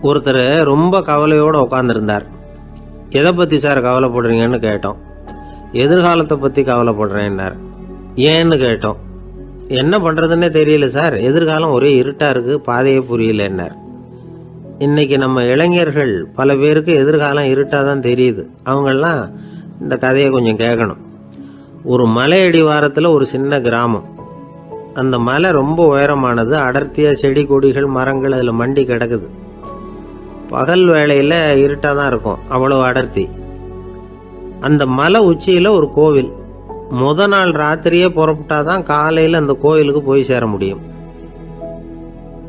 ஒருத்தர் ரொம்ப கவலையோடு உட்காந்துருந்தார். எதை பற்றி சார் கவலைப்படுறீங்கன்னு கேட்டோம். எதிர்காலத்தை பற்றி கவலைப்படுறேன்னார். ஏன்னு கேட்டோம். என்ன பண்ணுறதுன்னே தெரியல சார், எதிர்காலம் ஒரே இருட்டாக இருக்குது, பாதையே புரியலன்னார். இன்றைக்கி நம்ம இளைஞர்கள் பல பேருக்கு எதிர்காலம் இருட்டாக தான் தெரியுது. அவங்கெல்லாம் இந்த கதையை கொஞ்சம் கேட்கணும். ஒரு மலை அடிவாரத்தில் ஒரு சின்ன கிராமம். அந்த மலை ரொம்ப உயரமானது. அடர்த்தியாக செடி கொடிகள் மரங்கள் அதில் மண்டி கிடக்குது. பகல் வேளையில் இருட்டாக தான் இருக்கும், அவ்வளோ அடர்த்தி. அந்த மலை உச்சியில் ஒரு கோவில். நாள் ராத்திரியே புறப்பட்டாதான் காலையில் அந்த கோவிலுக்கு போய் சேர முடியும்.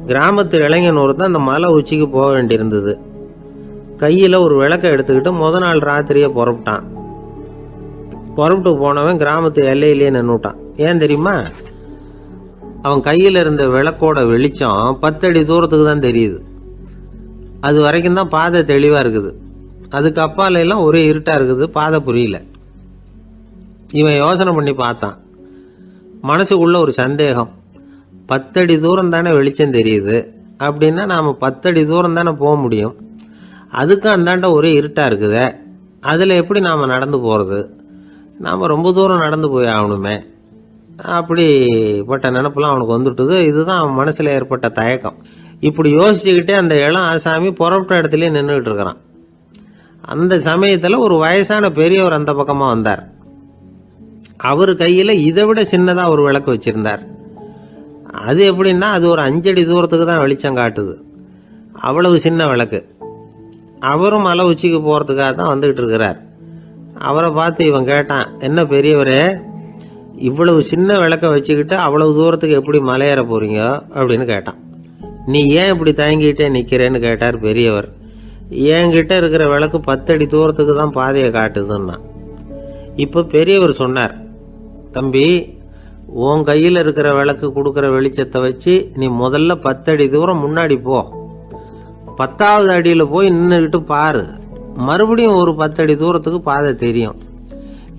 கிராமத்து இளைஞன் ஒருத்தன் அந்த மலை உச்சிக்கு போக வேண்டியிருந்தது. கையில் ஒரு விளக்கை எடுத்துக்கிட்டு நாள் ராத்திரியே புறப்பட்டான். புறப்பட்டு போனவன் கிராமத்து எல்லையிலேயே நின்றுட்டான். ஏன் தெரியுமா? அவன் கையில் இருந்த விளக்கோட வெளிச்சம் 10 அடி தூரத்துக்கு தான் தெரியுது. அது வரைக்கும் தான் பாதை தெளிவாக இருக்குது. அதுக்கு அப்பால எல்லாம் ஒரே இருட்டாக இருக்குது, பாதை புரியல. இவன் யோசனை பண்ணி பார்த்தான். மனசுக்குள்ள ஒரு சந்தேகம். 10 அடி தூரம் தானே வெளிச்சம் தெரியுது, அப்படின்னா நாம் 10 அடி தூரம் தானே போக முடியும். அதுக்கும் அந்தாண்ட ஒரே இருட்டாக இருக்குதே, அதில் எப்படி நாம் நடந்து போகிறது? நாம் ரொம்ப தூரம் நடந்து போய் ஆகணுமே. அப்படிப்பட்ட நினப்பெல்லாம் அவனுக்கு வந்துவிட்டது. இதுதான் அவன் மனசில் ஏற்பட்ட தயக்கம். இப்படி யோசிச்சுக்கிட்டே அந்த இளம் ஆசாமி புறப்பட்ட இடத்துலயே நின்றுக்கிட்டு இருக்கிறான். அந்த சமயத்தில் ஒரு வயசான பெரியவர் அந்த பக்கமாக வந்தார். அவர் கையில் இதை விட சின்னதாக ஒரு விளக்கு வச்சுருந்தார். அது எப்படின்னா அது ஒரு 5 அடி தூரத்துக்கு தான் வெளிச்சம் காட்டுது. அவ்வளவு சின்ன விளக்கு. அவரும் மலை உச்சிக்கு போகிறதுக்காக தான் வந்துக்கிட்டு இருக்கிறார். அவரை பார்த்து இவன் கேட்டான், என்ன பெரியவரே, இவ்வளவு சின்ன விளக்கை வச்சுக்கிட்டு அவ்வளவு தூரத்துக்கு எப்படி மலையேற போகிறீங்க அப்படின்னு கேட்டான். நீ ஏன் இப்படி தயங்கிட்டே நிற்கிறேன்னு கேட்டார் பெரியவர். என்கிட்ட இருக்கிற விளக்கு 10 அடி தூரத்துக்கு தான் பாதையை காட்டுதுன்னா. இப்போ பெரியவர் சொன்னார், தம்பி, உன் கையில் இருக்கிற விளக்கு கொடுக்குற வெளிச்சத்தை வச்சு நீ முதல்ல 10 அடி தூரம் முன்னாடி போ. 10வது அடியில் போய் நின்றுக்கிட்டு பாரு. மறுபடியும் ஒரு 10 அடி தூரத்துக்கு பாதை தெரியும்.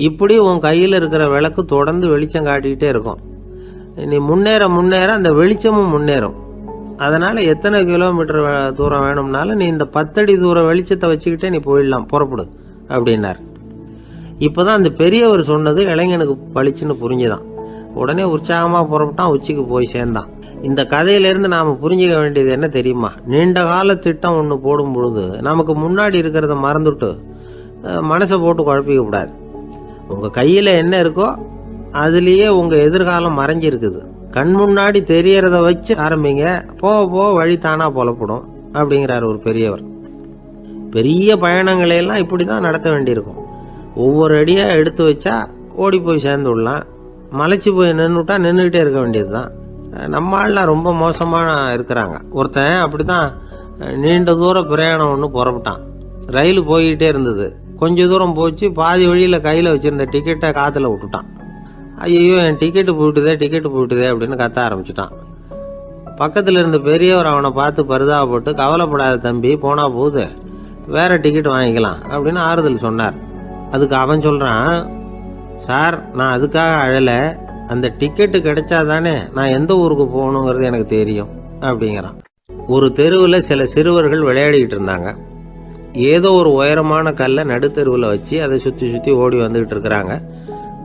இப்படி உன் கையில் இருக்கிற விளக்கு தொடர்ந்து வெளிச்சம் காட்டிக்கிட்டே இருக்கும். நீ முன்னேற முன்னேற அந்த வெளிச்சமும் முன்னேறும். அதனால் எத்தனை கிலோமீட்டர் தூரம் வேணும்னாலும் நீ இந்த 10 அடி தூரம் வெளிச்சத்தை வச்சுக்கிட்டே நீ போயிடலாம், புறப்படு அப்படின்னார். இப்போ தான் அந்த பெரியவர் சொன்னது இளைஞனுக்கு பளிச்சுன்னு புரிஞ்சுதான். உடனே உற்சாகமாக புறப்பட்டான், உச்சிக்கு போய் சேர்ந்தான். இந்த கதையிலேருந்து நாம் புரிஞ்சிக்க வேண்டியது என்ன தெரியுமா? நீண்ட கால திட்டம் ஒன்று போடும் பொழுது நமக்கு முன்னாடி இருக்கிறத மறந்துட்டு மனசை போட்டு குழப்பிக்க கூடாது. உங்கள் கையில் என்ன இருக்கோ அதுலேயே உங்கள் எதிர்காலம் மறைஞ்சிருக்குது. கண் முன்னாடி தெரியறத வச்சு ஆரம்பிங்க, போக போக வழி தானாக புலப்படும் அப்படிங்கிறார் ஒரு பெரியவர். பெரிய பயணங்களையெல்லாம் இப்படி தான் நடத்த வேண்டியிருக்கும். ஒவ்வொரு அடியாக எடுத்து வச்சா ஓடி போய் சேர்ந்து விடலாம். மலைச்சி போய் நின்றுட்டா நின்றுக்கிட்டே இருக்க வேண்டியது தான். நம்ம ஆள்லாம் ரொம்ப மோசமாக இருக்கிறாங்க. ஒருத்தன் அப்படி தான் நீண்ட தூர பிரயாணம் ஒன்று புறப்பட்டான். ரயில் போய்கிட்டே இருந்தது. கொஞ்சம் தூரம் போச்சு, பாதி வழியில் கையில் வச்சுருந்த டிக்கெட்டை காற்றுல விட்டுட்டான். ஐயோ, என் டிக்கெட்டு போயிட்டுதே அப்படின்னு கத்த ஆரம்பிச்சிட்டான். பக்கத்தில் இருந்த பெரியவர் அவனை பார்த்து பரிதாபப்பட்டு, கவலைப்படாத தம்பி, போனால் போகுது, வேறு டிக்கெட் வாங்கிக்கலாம் அப்படின்னு ஆறுதல் சொன்னார். அதுக்கு அவன் சொல்கிறான், சார், நான் அதுக்காக அழலை, அந்த டிக்கெட்டு கிடைச்சா தானே நான் எந்த ஊருக்கு போகணுங்கிறது எனக்கு தெரியும் அப்படிங்கிறான். ஒரு தெருவில் சில சிறுவர்கள் விளையாடிக்கிட்டு இருந்தாங்க. ஏதோ ஒரு உயரமான கல்லை நடுத்தெருவில் வச்சு அதை சுற்றி சுற்றி ஓடி வந்துக்கிட்டு இருக்கிறாங்க.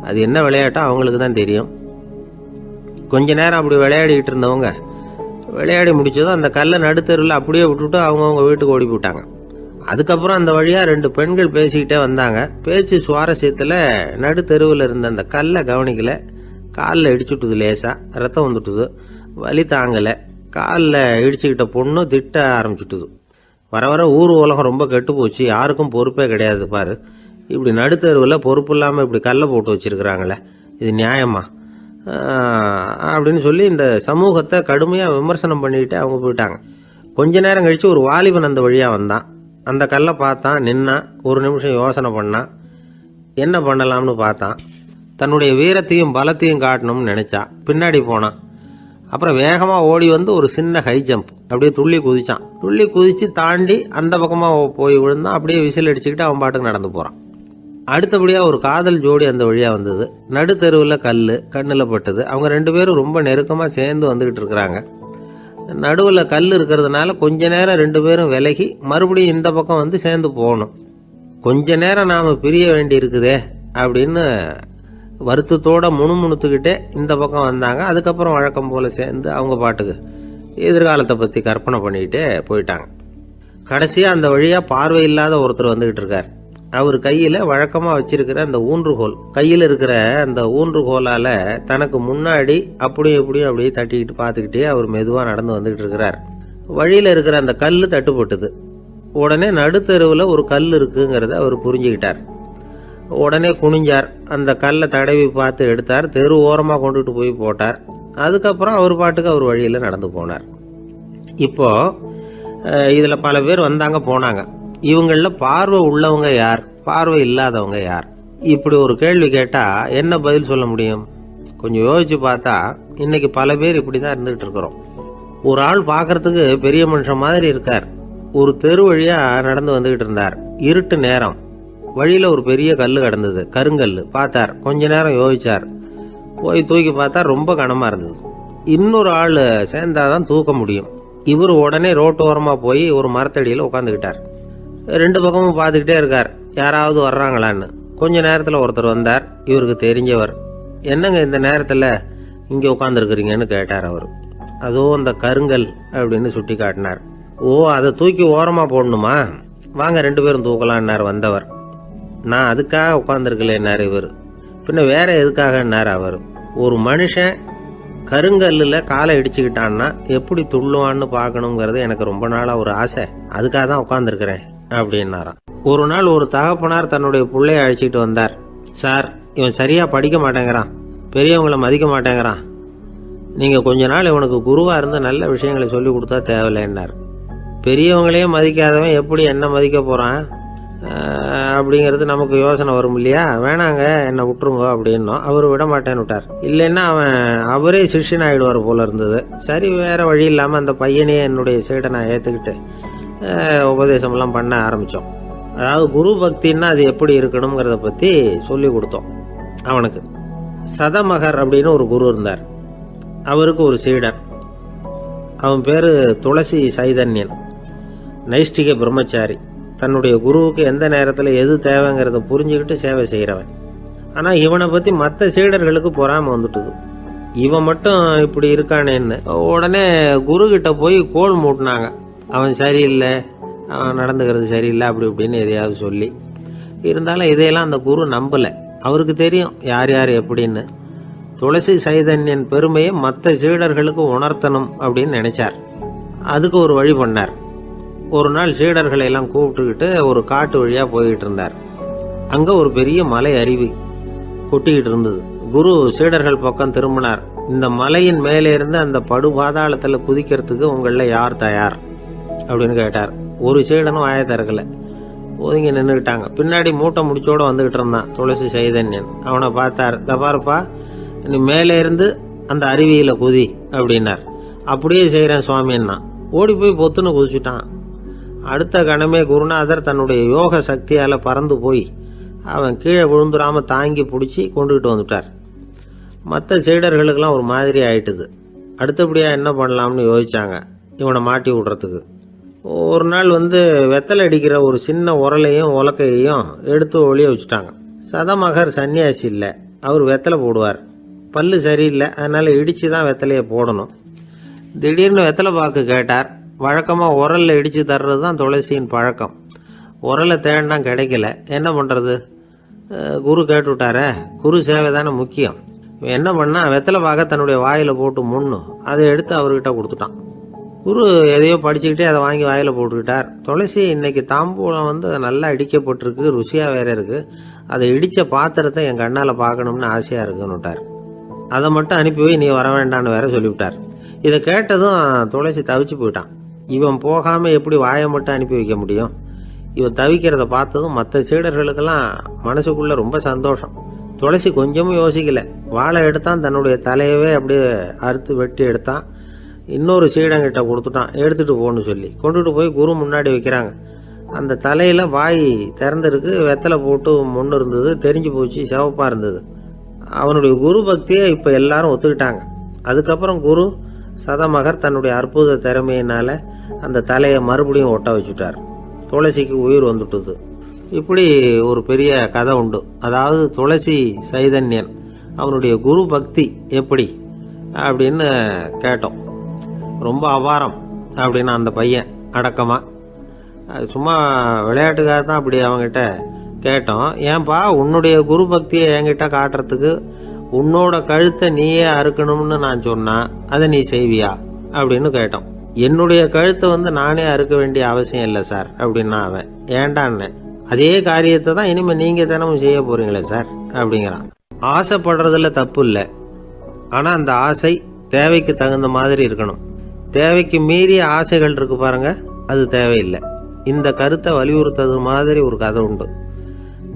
அது என்ன விளையாட்டோ அவங்களுக்கு தான் தெரியும். கொஞ்ச நேரம் அப்படி விளையாடிக்கிட்டு இருந்தவங்க விளையாடி முடிச்சதும் அந்த கல்லை நடுத்தெருவில் அப்படியே விட்டுட்டு அவங்கவுங்க வீட்டுக்கு ஓடி போட்டாங்க. அதுக்கப்புறம் அந்த வழியாக 2 பெண்கள் பேசிக்கிட்டே வந்தாங்க. பேச்சு சுவாரஸ்யத்தில் நடுத்தெருவில் இருந்த அந்த கல்லை கவனிக்கல. காலில் இடிச்சுட்டுது, லேசாக ரத்தம் வந்துட்டுது, வலி தாங்கலை. காலில் இடிச்சுக்கிட்ட பொண்ணு திட்ட ஆரம்பிச்சுட்டுது. வர வர ஊர் உலகம் ரொம்ப கெட்டு போச்சு, யாருக்கும் பொறுப்பே கிடையாது பாரு, இப்படி நடுத்தருவில் பொறுப்பு இல்லாமல் இப்படி கல்லை போட்டு வச்சுருக்கிறாங்களே, இது நியாயமா அப்படின்னு சொல்லி இந்த சமூகத்தை கடுமையாக விமர்சனம் பண்ணிக்கிட்டு அவங்க போயிட்டாங்க. கொஞ்ச நேரம் கழித்து ஒரு வாலிபன் அந்த வழியாக வந்தான். அந்த கல்லை பார்த்தான், நின்னான், ஒரு நிமிஷம் யோசனை பண்ணான், என்ன பண்ணலாம்னு பார்த்தான். தன்னுடைய வீரத்தையும் பலத்தையும் காட்டணும்னு நினச்சா. பின்னாடி போனான். அப்புறம் வேகமாக ஓடி வந்து ஒரு சின்ன ஹை ஜம்ப் அப்படியே துள்ளி குதிச்சான். துள்ளி குதித்து தாண்டி அந்த பக்கமாக போய் விழுந்தான். அப்படியே விசில் அடிச்சுக்கிட்டு அவன் பாட்டுக்கு நடந்து போகிறான். அடுத்தபடியாக ஒரு காதல் ஜோடி அந்த வழியாக வந்தது. நடுத்தெருவில் கல் கண்ணில் பட்டது. அவங்க 2 பேரும் ரொம்ப நெருக்கமாக சேர்ந்து வந்துக்கிட்டு இருக்கிறாங்க. நடுவில் கல் இருக்கிறதுனால கொஞ்ச நேரம் 2 பேரும் விலகி மறுபடியும் இந்த பக்கம் வந்து சேர்ந்து போகணும். கொஞ்ச நேரம் நாம் பிரிய வேண்டி இருக்குதே அப்படின்னு வருத்தத்தோட முணுமுணுத்துக்கிட்டே இந்த பக்கம் வந்தாங்க. அதுக்கப்புறம் வழக்கம் போல் சேர்ந்து அவங்க பாட்டுக்கு எதிர்காலத்தை பற்றி கற்பனை பண்ணிக்கிட்டே போயிட்டாங்க. கடைசியாக அந்த வழியாக பார்வை இல்லாத ஒருத்தர் வந்துக்கிட்டு இருக்கார். அவர் கையில் வழக்கமாக வச்சிருக்கிற அந்த ஊன்றுகோல், கையில் இருக்கிற அந்த ஊன்றுகோலால் தனக்கு முன்னாடி அப்படியே அப்படியே தட்டிக்கிட்டு பார்த்துக்கிட்டே அவர் மெதுவாக நடந்து வந்துக்கிட்டு இருக்கிறார். வழியில் இருக்கிற அந்த கல் தட்டுப்பட்டுது. உடனே நடுத்தெருவில் ஒரு கல் இருக்குங்கிறத அவர் புரிஞ்சுக்கிட்டார். உடனே குனிஞ்சார், அந்த கல்லை தடவி பார்த்து எடுத்தார், தெரு ஓரமாக கொண்டுட்டு போய் போட்டார். அதுக்கப்புறம் அவர் பாட்டுக்கு அவர் வழியில் நடந்து போனார். இப்போ இதில் பல பேர் வந்தாங்க போனாங்க. இவங்களில் பார்வை உள்ளவங்க யார், பார்வை இல்லாதவங்க யார்? இப்படி ஒரு கேள்வி கேட்டால் என்ன பதில் சொல்ல முடியும்? கொஞ்சம் யோசிச்சு பார்த்தா இன்னைக்கு பல பேர் இப்படி தான் இருந்துகிட்டு இருக்கிறோம். ஒரு ஆள் பார்க்கறதுக்கு பெரிய மனுஷன் மாதிரி இருக்கார். ஒரு தெரு வழியாக நடந்து வந்துகிட்டு இருந்தார். இருட்டு நேரம். வழியில் ஒரு பெரிய கல் கிடந்தது, கருங்கல். பார்த்தார், கொஞ்ச நேரம் யோசிச்சார். போய் தூக்கி பார்த்தா ரொம்ப கனமாக இருந்தது. இன்னொரு ஆள் சேர்ந்தாதான் தூக்க முடியும். இவர் உடனே ரோட்டோரமாக போய் ஒரு மரத்தடியில் உட்காந்துக்கிட்டார். 2 பக்கமும் பார்த்துக்கிட்டே இருக்கார், யாராவது வர்றாங்களான்னு. கொஞ்ச நேரத்தில் ஒருத்தர் வந்தார், இவருக்கு தெரிஞ்சவர். என்னங்க இந்த நேரத்தில் இங்கே உட்காந்துருக்குறீங்கன்னு கேட்டார் அவர். அதோ அந்த கருங்கல் அப்படின்னு சுட்டி காட்டினார். ஓ, அதை தூக்கி ஓரமாக போடணுமா? வாங்க 2 பேரும் தூக்கலான்னார் வந்தவர். நான் அதுக்காக உட்காந்துருக்கலன்னார் இவர். பின்ன வேற எதுக்காகன்னார் அவர். ஒரு மனுஷன் கருங்கல்லில் காலை இடிச்சுக்கிட்டான்னா எப்படி துள்ளுவான்னு பார்க்கணுங்கிறது எனக்கு ரொம்ப நாளாக ஒரு ஆசை. அதுக்காக தான் உட்காந்துருக்கிறேன் அப்படின்னாராம். ஒரு நாள் ஒரு தகப்பனார் தன்னுடைய பிள்ளைய அழைச்சிட்டு வந்தார். சார், இவன் சரியாக படிக்க மாட்டேங்கிறான், பெரியவங்களை மதிக்க மாட்டேங்கிறான். நீங்கள் கொஞ்ச நாள் இவனுக்கு குருவாக இருந்து நல்ல விஷயங்களை சொல்லி கொடுத்தா தேவையில்லைன்னார். பெரியவங்களையே மதிக்காதவன் எப்படி என்ன மதிக்க போகிறான் அப்படிங்கிறது நமக்கு யோசனை வரும் இல்லையா? வேணாங்க, என்னை விட்டுருங்க அப்படின்னோம். அவர் விட மாட்டேன்னு விட்டார். இல்லைன்னா அவரே சிஷ்யன் ஆகிடுவார் போல இருந்தது. சரி, வேற வழி இல்லாமல் அந்த பையனையே என்னுடைய சைடை நான் ஏற்றுக்கிட்டு உபதேசமெல்லாம் பண்ண ஆரம்பித்தோம். அதாவது குரு பக்தின்னா அது எப்படி இருக்கணுங்கிறத பற்றி சொல்லி கொடுத்தோம் அவனுக்கு. சதமகர் அப்படின்னு ஒரு குரு இருந்தார். அவருக்கு ஒரு சீடர். அவன் பேர் துளசி சைதன்யன், நைஷ்டிக பிரம்மச்சாரி. தன்னுடைய குருவுக்கு எந்த நேரத்தில் எது தேவைங்கிறத புரிஞ்சுக்கிட்டு சேவை செய்கிறவன். ஆனால் இவனை பற்றி மற்ற சீடர்களுக்கு பொறாமை வந்துட்டுது. இவன் மட்டும் இப்படி இருக்கானேன்னு உடனே குரு கிட்ட போய் கோல் மூட்டினாங்க. அவன் சரியில்லை, அவன் நடந்துக்கிறது சரியில்லை, அப்படி இப்படின்னு எதையாவது சொல்லி. இருந்தாலும் இதையெல்லாம் அந்த குரு நம்பலை. அவருக்கு தெரியும் யார் யார் எப்படின்னு. துளசி சைதன்யன் பெருமையை மற்ற சீடர்களுக்கு உணர்த்தணும் அப்படின்னு நினைச்சார். அதுக்கு ஒரு வழி பண்ணார். ஒரு நாள் சீடர்களை எல்லாம் கூப்பிட்டுக்கிட்டு ஒரு காட்டு வழியாக போய்கிட்டு இருந்தார். அங்கே ஒரு பெரிய மலை அருவி கொட்டிக்கிட்டு இருந்தது. குரு சீடர்கள் பக்கம் திரும்பினார். இந்த மலையின் மேலே இருந்து அந்த படுபாதாளத்தில் குதிக்கிறதுக்கு உங்களில் யார் தயார் அப்படின்னு கேட்டார். ஒரு சீடனும் ஆய திறக்கலை, ஒதுங்கி நின்றுக்கிட்டாங்க. பின்னாடி மூட்டை முடிச்சோடு வந்துக்கிட்டு இருந்தான் துளசி சைதன்யன். அவனை பார்த்தார். தப்பாருப்பா, நீ மேலே இருந்து அந்த அருவியில் குதி அப்படின்னார். அப்படியே செய்கிறேன் சுவாமின்னா ஓடி போய் பொத்துன்னு குதிச்சுட்டான். அடுத்த கணமே குருநாதர் தன்னுடைய யோக சக்தியால் பறந்து போய் அவன் கீழே விழுந்துடாமல் தாங்கி பிடிச்சி கொண்டுகிட்டு வந்துட்டார். மற்ற சீடர்களுக்கெல்லாம் ஒரு மாதிரி ஆயிட்டுது. அடுத்தபடியாக என்ன பண்ணலாம்னு யோசிச்சாங்க இவனை மாட்டி விடுறதுக்கு. ஒரு நாள் வெத்தலை அடிக்கிற ஒரு சின்ன உரலையும் உலக்கையையும் எடுத்து ஒளிய வச்சுட்டாங்க. சதமகர் சன்னியாசி இல்லை, அவர் வெத்தலை போடுவார். பல்லு சரியில்லை, அதனால் இடித்து தான் வெத்தலையை போடணும். திடீர்னு வெத்தலை பாக்கு கேட்டார். வழக்கமாக உரலில் இடித்து தர்றது தான் துளசியின் பழக்கம். உரலை தேடினா கிடைக்கல, என்ன பண்ணுறது? குரு கேட்டுவிட்டாரே, குரு சேவை தானே முக்கியம். என்ன பண்ணால் வெத்தலை பாக்க தன்னுடைய வாயில் போட்டு முன்னும் அதை எடுத்து அவர்கிட்ட கொடுத்துட்டான். குரு எதையோ படிச்சுக்கிட்டே அதை வாங்கி வாயில் போட்டுக்கிட்டார். துளசி இன்னைக்கு தாம்பூலம் நல்லா இடிக்கப்பட்டிருக்கு, ருசியாக வேற இருக்குது, அதை இடித்த பாத்திரத்தை என் கண்ணால் பார்க்கணும்னு ஆசையாக இருக்குன்னு விட்டார். அதை மட்டும் அனுப்பி போய் நீ வர வேண்டான்னு வேற சொல்லிவிட்டார். இதை கேட்டதும் துளசி தவிச்சு போயிட்டான். இவன் போகாமல் எப்படி வாயை மட்டும் அனுப்பி வைக்க முடியும்? இவன் தவிக்கிறத பார்த்ததும் மற்ற சீடர்களுக்கெல்லாம் மனசுக்குள்ளே ரொம்ப சந்தோஷம். துளசி கொஞ்சமும் யோசிக்கல, வாழை எடுத்தான், தன்னுடைய தலையவே அப்படியே அறுத்து வெட்டி எடுத்தான். இன்னொரு சீடங்கிட்ட கொடுத்துட்டான், எடுத்துகிட்டு போன்னு சொல்லி கொண்டுட்டு போய் குரு முன்னாடி வைக்கிறாங்க. அந்த தலையில் வாய் திறந்திருக்கு, வெத்தலை போட்டு முன்னு இருந்தது, தெரிஞ்சு போச்சு, சிவப்பாக இருந்தது. அவனுடைய குரு பக்தியை இப்போ எல்லாரும் ஒத்துக்கிட்டாங்க. அதுக்கப்புறம் குரு சதமகர் தன்னுடைய அற்புத திறமையினால அந்த தலையை மறுபடியும் ஒட்ட வச்சுட்டார். துளசிக்கு உயிர் வந்துட்டுது. இப்படி ஒரு பெரிய கதை உண்டு. அதாவது துளசி சைதன்யன் அவனுடைய குரு பக்தி எப்படி அப்படின்னு கேட்டோம். ரொம்ப அபாரம் அப்படின்னு அந்த பையன் அடக்கமா சும்மா விளையாட்டுக்காக தான் அப்படி அவங்ககிட்ட கேட்டோம். ஏன்பா உன்னுடைய குரு பக்தியை என்கிட்ட காட்டுறதுக்கு உன்னோட கழுத்தை நீயே அறுக்கணும்னு நான் சொன்னா அதை நீ செய்வியா அப்படின்னு கேட்டோம். என்னுடைய கழுத்தை நானே அறுக்க வேண்டிய அவசியம் இல்லை சார் அப்படின்னா அவன். ஏண்டான்னு அதே காரியத்தை தான் இனிமே நீங்க தினமும் செய்ய போறீங்களே சார் அப்படிங்கிறான். ஆசைப்படுறதுல தப்பு இல்லை, ஆனா அந்த ஆசை தேவைக்கு தகுந்த மாதிரி இருக்கணும். தேவைக்கு மீறிய ஆசைகள் இருக்கு பாருங்க, அது தேவையில்லை. இந்த கருத்தை வலியுறுத்தது மாதிரி ஒரு கதை உண்டு.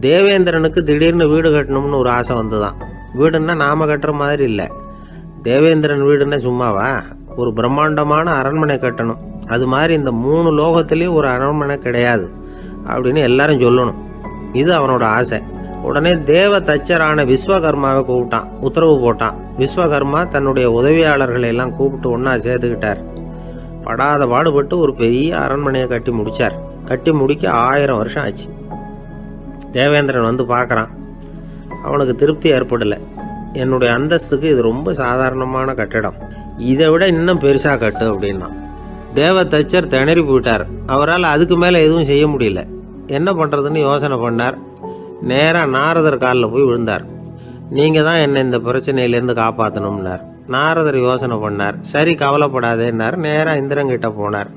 தேவேந்திரனுக்கு திடீர்னு வீடு கட்டணும்னு ஒரு ஆசை வந்துதான். வீடுன்னா நாம கட்டுற மாதிரி இல்லை. தேவேந்திரன் வீடுன்னா சும்மாவா, ஒரு பிரம்மாண்டமான அரண்மனை கட்டணும். அது மாதிரி இந்த 3 லோகத்திலையும் ஒரு அரண்மனை கிடையாது அப்படின்னு எல்லாரும் சொல்லணும். இது அவனோட ஆசை. உடனே தேவ தச்சரான விஸ்வகர்மாவை கூப்பிட்டான், உத்தரவு போட்டான். விஸ்வகர்மா தன்னுடைய உதவியாளர்களை எல்லாம் கூப்பிட்டு ஒன்னா சேர்த்துக்கிட்டார். படாத பாடுபட்டு ஒரு பெரிய அரண்மனையை கட்டி முடிச்சார். கட்டி முடிக்க 1000 வருஷம் ஆச்சு. தேவேந்திரன் பார்க்கறான். அவனுக்கு திருப்தி ஏற்படலை. என்னுடைய அந்தஸ்துக்கு இது ரொம்ப சாதாரணமான கட்டிடம், இதை விட இன்னும் பெருசா கட்டு அப்படின்னா. தேவ தச்சர் திணறி போயிட்டார். அவரால் அதுக்கு மேல எதுவும் செய்ய முடியல. என்ன பண்றதுன்னு யோசனை பண்ணார். நேரா நாரதர் காலில் போய் விழுந்தார். நீங்க தான் என்னை இந்த பிரச்சனையிலேருந்து காப்பாற்றணும்னார். நாரதர் யோசனை பண்ணார். சரி கவலைப்படாதேன்னார். நேரா இந்திரன் கிட்ட போனார்.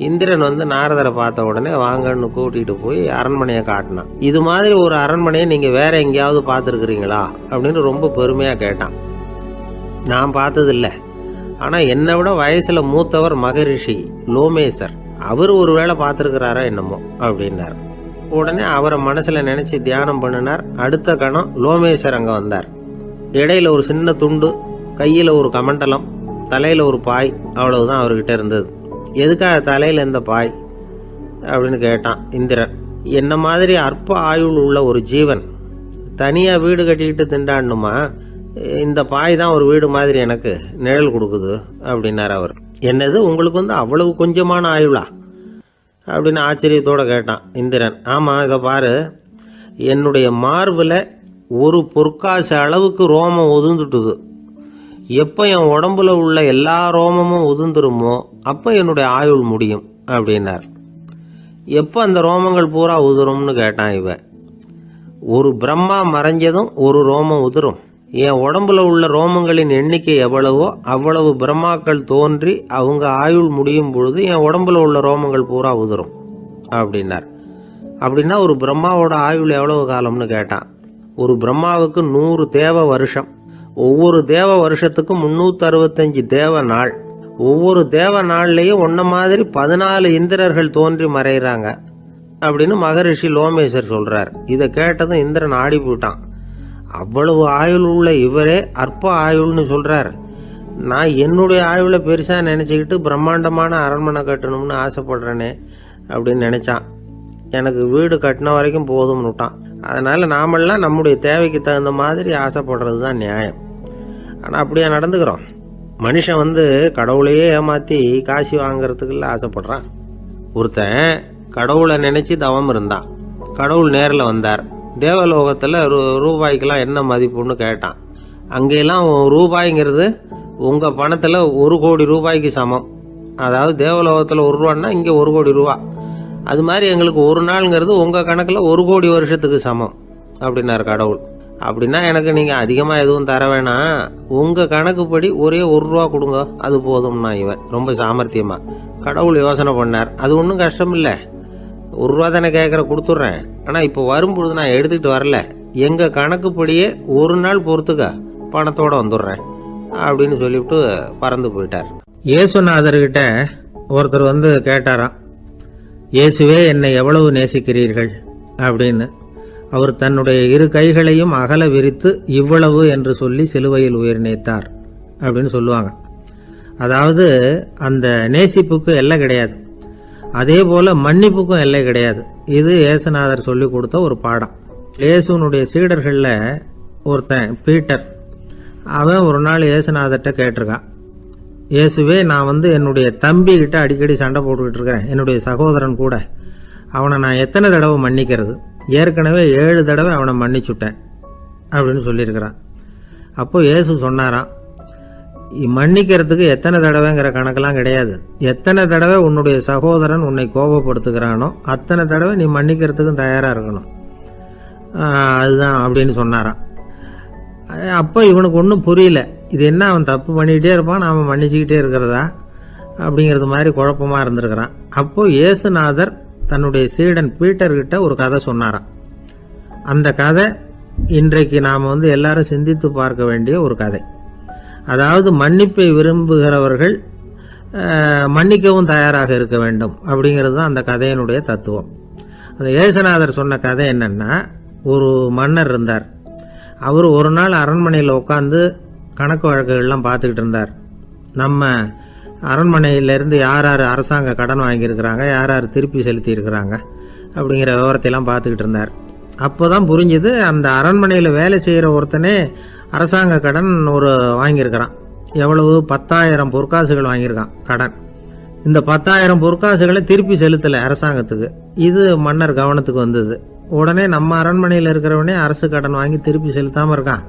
இந்திரன் நாரதரை பார்த்த உடனே வாங்கன்னு கூட்டிட்டு போய் அரண்மனையை காட்டினான். இது மாதிரி ஒரு அரண்மனையை நீங்க வேற எங்கேயாவது பார்த்துருக்குறீங்களா அப்படின்னு ரொம்ப பெருமையா கேட்டான். நான் பார்த்ததில்ல, ஆனா என்னை விட வயசுல மூத்தவர் மகரிஷி லோமேசர், அவர் ஒருவேளை பார்த்துருக்கிறாரா என்னமோ அப்படின்னார். உடனே அவரை மனசுல நினைச்சு தியானம் பண்ணினார். அடுத்த கணம் லோமேசர் அங்க வந்தார். இடையில ஒரு சின்ன துண்டு, கையில ஒரு கமண்டலம், தலையில ஒரு பாய், அவ்வளவுதான் அவர்கிட்ட இருந்தது. எதுக்காக தலையில இந்த பாய் அப்படின்னு கேட்டான் இந்திரன். என்ன மாதிரி அற்ப ஆயுள் உள்ள ஒரு ஜீவன் தனியா வீடு கட்டிக்கிட்டு திண்டாடணுமா? இந்த பாய் தான் ஒரு வீடு மாதிரி எனக்கு நிழல் கொடுக்குது அப்படின்னார் அவர். என்னது உங்களுக்கு அவ்வளவு கொஞ்சமான ஆயுளா அப்படின்னு ஆச்சரியத்தோட கேட்டான் இந்திரன். ஆமா, இதை பாரு, என்னுடைய மார்பில் ஒரு பொற்காசு அளவுக்கு ரோமம் உதிர்ந்துட்டுது. எப்போ என் உடம்புல உள்ள எல்லா ரோமமும் உதிர்ந்துருமோ அப்போ என்னுடைய ஆயுள் முடியும் அப்படின்னார். எப்போ அந்த ரோமங்கள் பூரா உதிரும்னு கேட்டான் இவன். ஒரு பிரம்மா மறைஞ்சதும் ஒரு ரோமம் உதிரும். என் உடம்புல உள்ள ரோமங்களின் எண்ணிக்கை எவ்வளவோ அவ்வளவு பிரம்மாக்கள் தோன்றி அவங்க ஆயுள் முடியும் பொழுது என் உடம்புல உள்ள ரோமங்கள் பூரா உதிரும் அப்படின்னார். அப்படின்னா ஒரு பிரம்மாவோட ஆயுள் எவ்வளவு காலம்னு கேட்டான். ஒரு பிரம்மாவுக்கு 100 தேவ வருஷம். ஒவ்வொரு தேவ வருஷத்துக்கும் 365 தேவ நாள். ஒவ்வொரு தேவ நாள்லையும் ஒன்ன மாதிரி 14 இந்திரர்கள் தோன்றி மறைகிறாங்க அப்படின்னு மகரிஷி லோமேசர் சொல்றார். இதை கேட்டதும் இந்திரன் ஆடி போயிட்டான். அவ்வளவு ஆயுள் உள்ள இவரே அற்ப ஆயுள்னு சொல்றார். நான் என்னுடைய ஆயுளை பெருசா நினைச்சுக்கிட்டு பிரம்மாண்டமான அரண்மனை கட்டணும்னு ஆசைப்படுறேனே அப்படின்னு நினைச்சான். எனக்கு வீடு கட்டின வரைக்கும் போதும்னு விட்டான். அதனால நாமெல்லாம் நம்முடைய தேவைக்கு தகுந்த மாதிரி ஆசைப்படுறது தான் நியாயம். ஆனால் அப்படியே நடந்துக்கிறோம். மனுஷன் கடவுளையே ஏமாற்றி காசு வாங்கிறதுக்குள்ள ஆசைப்படுறான். ஒருத்தன் கடவுளை நினைச்சு தவம் இருந்தான். கடவுள் நேரில் வந்தார். தேவலோகத்தில் ரூபாய்க்கெல்லாம் என்ன மதிப்புன்னு கேட்டான். அங்கெல்லாம் ரூபாய்ங்கிறது உங்கள் பணத்தில் 1 கோடி ரூபாய்க்கு சமம். அதாவது தேவலோகத்தில் 1 ரூபான்னா இங்கே 1 கோடி ரூபா. அது மாதிரி எங்களுக்கு ஒரு நாளுங்கிறது உங்கள் கணக்கில் 1 கோடி வருஷத்துக்கு சமம் அப்படின்னார் கடவுள். அப்படின்னா எனக்கு நீங்கள் அதிகமாக எதுவும் தர வேணாம், உங்கள் கணக்குப்படி ஒரே 1 ரூபா கொடுங்க, அது போதும்னா இவன் ரொம்ப சாமர்த்தியமா. கடவுள் யோசனை பண்ணார். அது ஒன்றும் கஷ்டம் இல்லை, 1 ரூபா தானே கேட்குற, கொடுத்துட்றேன். ஆனால் இப்போ வரும்பொழுது நான் எடுத்துக்கிட்டு வரல, எங்கள் கணக்குப்படியே 1 நாள் பொறுத்துக்க பணத்தோடு வந்துடுறேன் அப்படின்னு சொல்லிவிட்டு பறந்து போயிட்டார். இயேசுநாதர்கிட்ட ஒருத்தர் கேட்டாராம், இயேசுவே என்னை எவ்வளவு நேசிக்கிறீர்கள் அப்படின்னு. அவர் தன்னுடைய 2 கைகளையும் அகல விரித்து இவ்வளவு என்று சொல்லி சிலுவையில் உயிர் நீத்தார் அப்படின்னு சொல்லுவாங்க. அதாவது அந்த நேசிப்புக்கு எல்லை கிடையாது, அதே போல மன்னிப்புக்கும் எல்லை கிடையாது. இது இயேசுநாதர் சொல்லி கொடுத்த ஒரு பாடம். இயேசுனுடைய சீடர்களில் ஒருத்தன் பீட்டர், அவன் ஒரு நாள் இயேசுநாதர்கிட்ட கேட்டிருக்கான், இயேசுவே, நான் என்னுடைய தம்பி கிட்ட அடிக்கடி சண்டை போட்டுக்கிட்டு இருக்கிறேன், என்னுடைய சகோதரன் கூட. அவனை நான் எத்தனை தடவை மன்னிக்கிறது? ஏற்கனவே 7 தடவை அவனை மன்னிச்சுட்டேன் அப்படின்னு சொல்லியிருக்கிறான். அப்போ இயேசு சொன்னாராம், மன்னிக்கிறதுக்கு எத்தனை தடவைங்கிற கணக்கெல்லாம் கிடையாது. எத்தனை தடவை உன்னுடைய சகோதரன் உன்னை கோபப்படுத்துகிறானோ அத்தனை தடவை நீ மன்னிக்கிறதுக்கும் தயாராக இருக்கணும். அதுதான் அப்படின்னு சொன்னாராம். அப்போ இவனுக்கு ஒன்றும் புரியல. இது என்ன, அவன் தப்பு பண்ணிக்கிட்டே இருப்பான், நாம் மன்னிச்சுக்கிட்டே இருக்கிறதா அப்படிங்கிறது மாதிரி குழப்பமாக இருந்திருக்கிறான். அப்போது இயேசுநாதர் தன்னுடைய சீடன் பீட்டர்கிட்ட ஒரு கதை சொன்னாராம். அந்த கதை இன்றைக்கு நாம் எல்லாரும் சிந்தித்து பார்க்க வேண்டிய ஒரு கதை. அதாவது மன்னிப்பை விரும்புகிறவர்கள் மன்னிக்கவும் தயாராக இருக்க வேண்டும் அப்படிங்கிறது தான் அந்த கதையினுடைய தத்துவம். அந்த இயேசுநாதர் சொன்ன கதை என்னன்னா, ஒரு மன்னர் இருந்தார். அவர் ஒரு நாள் அரண்மனையில் உட்காந்து கணக்கு வழக்குகள்லாம் பார்த்துக்கிட்டு இருந்தார். நம்ம அரண்மனையிலேருந்து யார் யார் அரசாங்க கடன் வாங்கியிருக்கிறாங்க, யார் யார் திருப்பி செலுத்தியிருக்கிறாங்க அப்படிங்கிற விவரத்தையெல்லாம் பார்த்துக்கிட்டு இருந்தார். அப்போ தான் புரிஞ்சுது, அந்த அரண்மனையில் வேலை செய்கிற ஒருத்தனே அரசாங்க கடன் வாங்கியிருக்கிறான். எவ்வளவு? 10,000 பொற்காசுகள் வாங்கியிருக்கான் கடன். இந்த 10,000 பொற்காசுகளை திருப்பி செலுத்தலை அரசாங்கத்துக்கு. இது மன்னர் கவனத்துக்கு வந்தது. உடனே நம்ம அரண்மனையில் இருக்கிறவனே அரசு கடன் வாங்கி திருப்பி செலுத்தாமல் இருக்கான்,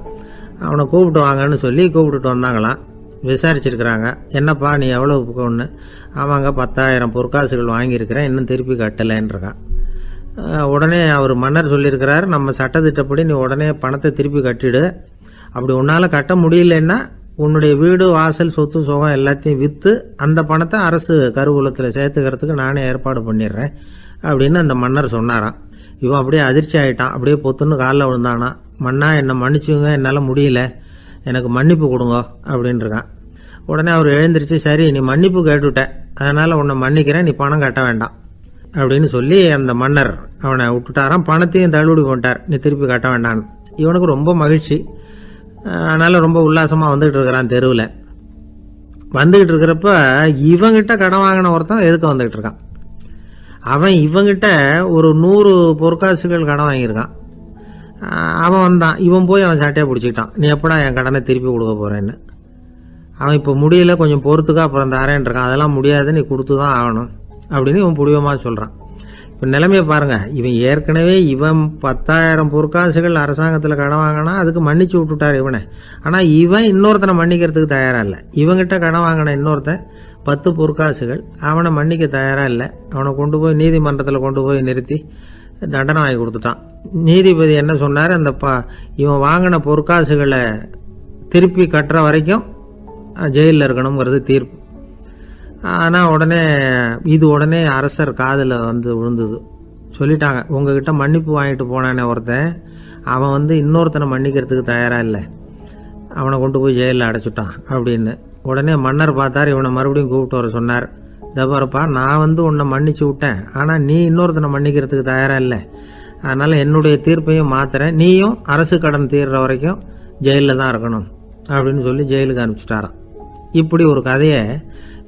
அவனை கூப்பிட்டு வாங்கன்னு சொல்லி கூப்பிட்டுட்டு வந்தாங்களாம். விசாரிச்சிருக்கிறாங்க, என்னப்பா நீ எவ்வளோ ஒன்று? ஆமாங்க, 10,000 பொற்காசுகள் வாங்கியிருக்கிறேன், இன்னும் திருப்பி கட்டலைன்றிருக்கான். உடனே அவர் மன்னர் சொல்லியிருக்கிறாரு, நம்ம சட்டத்திட்டப்படி நீ உடனே பணத்தை திருப்பி கட்டிடு. அப்படி உன்னால் கட்ட முடியலன்னா உன்னுடைய வீடு வாசல் சொத்து சுகம் எல்லாத்தையும் விற்று அந்த பணத்தை அரசு கருவூலத்தில் சேர்த்துக்கிறதுக்கு நானே ஏற்பாடு பண்ணிடுறேன் அப்படின்னு அந்த மன்னர் சொன்னாராம். இவன் அப்படியே அதிர்ச்சி ஆகிட்டான். அப்படியே பொத்துன்னு காலில் விழுந்தானா, மன்னா என்னை மன்னிச்சுங்க, என்னால் முடியல, எனக்கு மன்னிப்பு கொடுங்க அப்படின்ட்டுருக்கான். உடனே அவர் எழுந்திரிச்சு, சரி நீ மன்னிப்பு கேட்டுவிட்ட, அதனால் உன்னை மன்னிக்கிறேன், நீ பணம் கட்ட வேண்டாம் அப்படின்னு சொல்லி அந்த மன்னர் அவனை விட்டுட்டாராம். பணத்தையும் தள்ளுபடி பண்ணிட்டார், நீ திருப்பி கட்ட வேண்டான்னு. இவனுக்கு ரொம்ப மகிழ்ச்சி. அதனால் ரொம்ப உல்லாசமாக வந்துகிட்டு இருக்கிறான். தெருவில் வந்துக்கிட்டு இருக்கிறப்ப இவங்கிட்ட கடன் வாங்கின ஒருத்தன் எதுக்கு வந்துக்கிட்டு இருக்கான். அவன் இவங்கிட்ட ஒரு 100 பொற்காசுகள் கடன் வாங்கியிருக்கான். அவன் வந்தான், இவன் போய் அவன் சாட்டையை பிடிச்சிக்கிட்டான், நீ எப்படா என் கடனை திருப்பி கொடுக்க போகிறேன்னு. அவன் இப்போ முடியல, கொஞ்சம் பொறுத்துக்கா, அப்புறம் தரேன் இருக்கான். அதெல்லாம் முடியாது, நீ கொடுத்து தான் ஆகணும் அப்படின்னு இவன் புடிவமாக சொல்கிறான். இப்போ நிலைமையை பாருங்கள், இவன் ஏற்கனவே 10,000 பொற்காசுகள் அரசாங்கத்தில் கடன் வாங்கினா அதுக்கு மன்னிச்சு விட்டுட்டார் இவனை. ஆனால் இவன் இன்னொருத்தனை மன்னிக்கிறதுக்கு தயாராக இல்லை. இவங்கிட்ட கடன் வாங்கின இன்னொருத்தன் 10 பொற்காசுகள், அவனை மன்னிக்க தயாராக இல்லை. அவனை கொண்டு போய் நீதிமன்றத்தில் கொண்டு போய் நிறுத்தி தண்டனை வாங்கி கொடுத்துட்டான். நீதிபதி என்ன சொன்னார், அந்த இவன் வாங்கின பொற்காசுகளை திருப்பி கட்டுற வரைக்கும் ஜெயிலில் இருக்கணுங்கிறது தீர்ப்பு. ஆனால் உடனே அரசர் காதில் விழுந்தது. சொல்லிட்டாங்க, உங்ககிட்ட மன்னிப்பு வாங்கிட்டு போனானே ஒருத்தன், அவன் இன்னொருத்தனை மன்னிக்கிறதுக்கு தயாராக இல்லை, அவனை கொண்டு போய் ஜெயிலில் அடைச்சிட்டான் அப்படின்னு. உடனே மன்னர் பார்த்தார், இவனை மறுபடியும் கூப்பிட்டு வர சொன்னார். தபாரப்பா, நான் உன்னை மன்னிச்சு விட்டேன், ஆனால் நீ இன்னொருத்தனை மன்னிக்கிறதுக்கு தயாராக இல்லை, அதனால் என்னுடைய தீர்ப்பையும் மாத்துறேன், நீயும் அரசு கடன் தீர்ற வரைக்கும் ஜெயிலில் தான் இருக்கணும் அப்படின்னு சொல்லி ஜெயிலுக்கு அனுப்பிச்சிட்டாராம். இப்படி ஒரு கதையை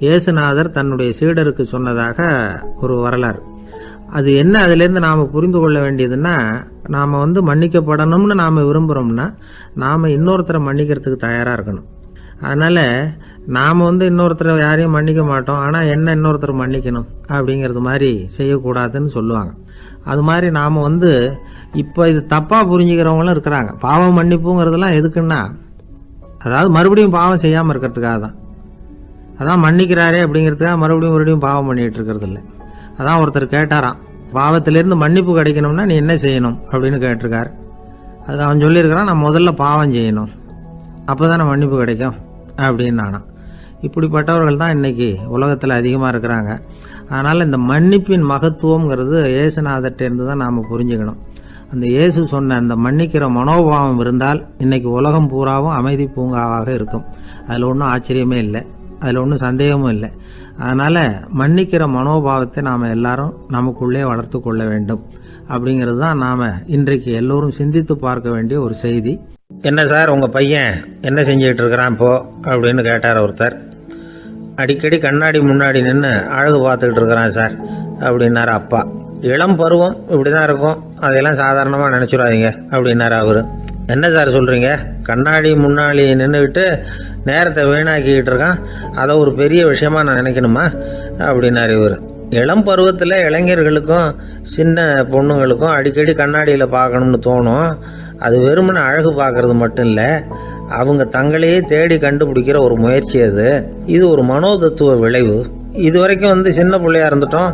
இயேசுநாதர் தன்னுடைய சீடருக்கு சொன்னதாக ஒரு வரலாறு. அது என்ன, அதிலேருந்து நாம் புரிந்து கொள்ள வேண்டியதுன்னா, நாம் மன்னிக்கப்படணும்னு நாம் விரும்புகிறோம்னா நாம் இன்னொருத்தரை மன்னிக்கிறதுக்கு தயாராக இருக்கணும். அதனால் நாம் இன்னொருத்தரை யாரையும் மன்னிக்க மாட்டோம், ஆனால் என்ன இன்னொருத்தர் மன்னிக்கணும் அப்படிங்கிறது மாதிரி செய்யக்கூடாதுன்னு சொல்லுவாங்க. அது மாதிரி நாம் இப்போ இது தப்பாக புரிஞ்சுக்கிறவங்களும் இருக்கிறாங்க. பாவம் மன்னிப்புங்கிறதுலாம் எதுக்குன்னா, அதாவது மறுபடியும் பாவம் செய்யாமல் இருக்கிறதுக்காக தான். அதான் மன்னிக்கிறாரே அப்படிங்கிறதுக்காக மறுபடியும் பாவம் பண்ணிகிட்டு இருக்கிறது இல்லை. அதான் ஒருத்தர் கேட்டாராம், பாவத்திலேருந்து மன்னிப்பு கிடைக்கணும்னா நீ என்ன செய்யணும் அப்படின்னு கேட்டிருக்கார். அதுக்கு அவன் சொல்லியிருக்கிறான், நான் முதல்ல பாவம் செய்யணும், அப்போ தானே மன்னிப்பு கிடைக்கும் அப்படின்னு நானா. இப்படிப்பட்டவர்கள் தான் இன்றைக்கி உலகத்தில் அதிகமாக இருக்கிறாங்க. அதனால் இந்த மன்னிப்பின் மகத்துவங்கிறது இயேசுநாதர்கிட்டேருந்து தான் நாம் புரிஞ்சுக்கணும். அந்த இயேசு சொன்ன அந்த மன்னிக்கிற மனோபாவம் இருந்தால் இன்றைக்கி உலகம் பூராவும் அமைதி பூங்காவாக இருக்கும். அதில் ஒன்றும் ஆச்சரியமே இல்லை, அதில் ஒன்றும் சந்தேகமும் இல்லை. அதனால் மன்னிக்கிற மனோபாவத்தை நாம் எல்லாரும் நமக்குள்ளே வளர்த்து கொள்ள வேண்டும் அப்படிங்கிறது தான் நாம் இன்றைக்கு எல்லோரும் சிந்தித்து பார்க்க வேண்டிய ஒரு செய்தி. என்ன சார், உங்கள் பையன் என்ன செஞ்சுக்கிட்டு இருக்கிறான் இப்போ அப்படின்னு கேட்டார் ஒருத்தர். அடிக்கடி கண்ணாடி முன்னாடி நின்று அழகு பார்த்துக்கிட்டு இருக்கிறான் சார் அப்படின்னாரு அப்பா. இளம் பருவம் இப்படி தான் இருக்கும், அதையெல்லாம் சாதாரணமாக நினச்சிடாதீங்க அப்படின்னாரு அவர். என்ன சார் சொல்கிறீங்க? கண்ணாடி முன்னாடி நின்றுக்கிட்டு நேரத்தை வீணாக்கிக்கிட்டு இருக்கான், அதை ஒரு பெரிய விஷயமா நான் நினைக்கணுமா அப்படின்னாரு இவர். இளம் பருவத்தில் இளைஞர்களுக்கும் சின்ன பொண்ணுங்களுக்கும் அடிக்கடி கண்ணாடியில் பார்க்கணும்னு தோணும். அது வெறுமனே அழகு பார்க்கறது மட்டும் இல்லை, அவங்க தங்களையே தேடி கண்டுபிடிக்கிற ஒரு முயற்சி அது. இது ஒரு மனோதத்துவ விளைவு. இது வரைக்கும் சின்ன பிள்ளையா இருந்துட்டோம்,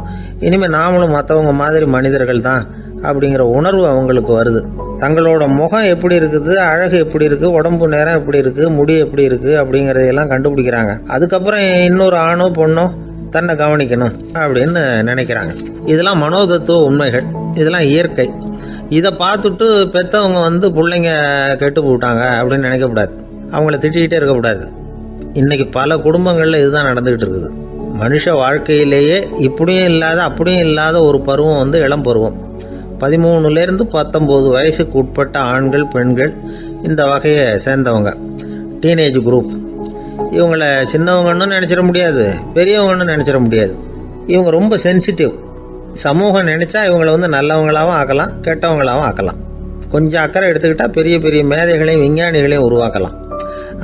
இனிமேல் நாமளும் மற்றவங்க மாதிரி மனிதர்கள் தான் அப்படிங்கிற உணர்வு அவங்களுக்கு வருது. தங்களோட முகம் எப்படி இருக்குது, அழகு எப்படி இருக்குது, உடம்பு நேரம் எப்படி இருக்குது, முடி எப்படி இருக்குது அப்படிங்கிறதையெல்லாம் கண்டுபிடிக்கிறாங்க. அதுக்கப்புறம் இன்னொரு ஆணோ பொண்ணோ தன்னை கவனிக்கணும் அப்படின்னு நினைக்கிறாங்க. இதெல்லாம் மனோதத்துவ உண்மைகள், இதெல்லாம் இயற்கை. இதை பார்த்துட்டு பெற்றவங்க பிள்ளைங்க கெட்டு போட்டாங்க அப்படின்னு நினைக்கக்கூடாது, அவங்கள திட்டிக்கிட்டே இருக்கக்கூடாது. இன்றைக்கி பல குடும்பங்களில் இதுதான் நடந்துக்கிட்டு இருக்குது. மனுஷ வாழ்க்கையிலேயே இப்படியும் இல்லாத அப்படியும் இல்லாத ஒரு பருவம் இளம் பருவம். 13லேருந்து 19 வயசுக்கு உட்பட்ட ஆண்கள் பெண்கள் இந்த வகையை சேர்ந்தவங்க, டீனேஜ் குரூப். இவங்கள சின்னவங்கன்னு நினச்சிட முடியாது, பெரியவங்கன்னு நினச்சிட முடியாது. இவங்க ரொம்ப சென்சிட்டிவ். சமூகம் நினச்சா இவங்களை நல்லவங்களாகவும் ஆக்கலாம், கெட்டவங்களாகவும் ஆக்கலாம். கொஞ்சம் அக்கறை எடுத்துக்கிட்டால் பெரிய பெரிய மேதைகளையும் விஞ்ஞானிகளையும் உருவாக்கலாம்.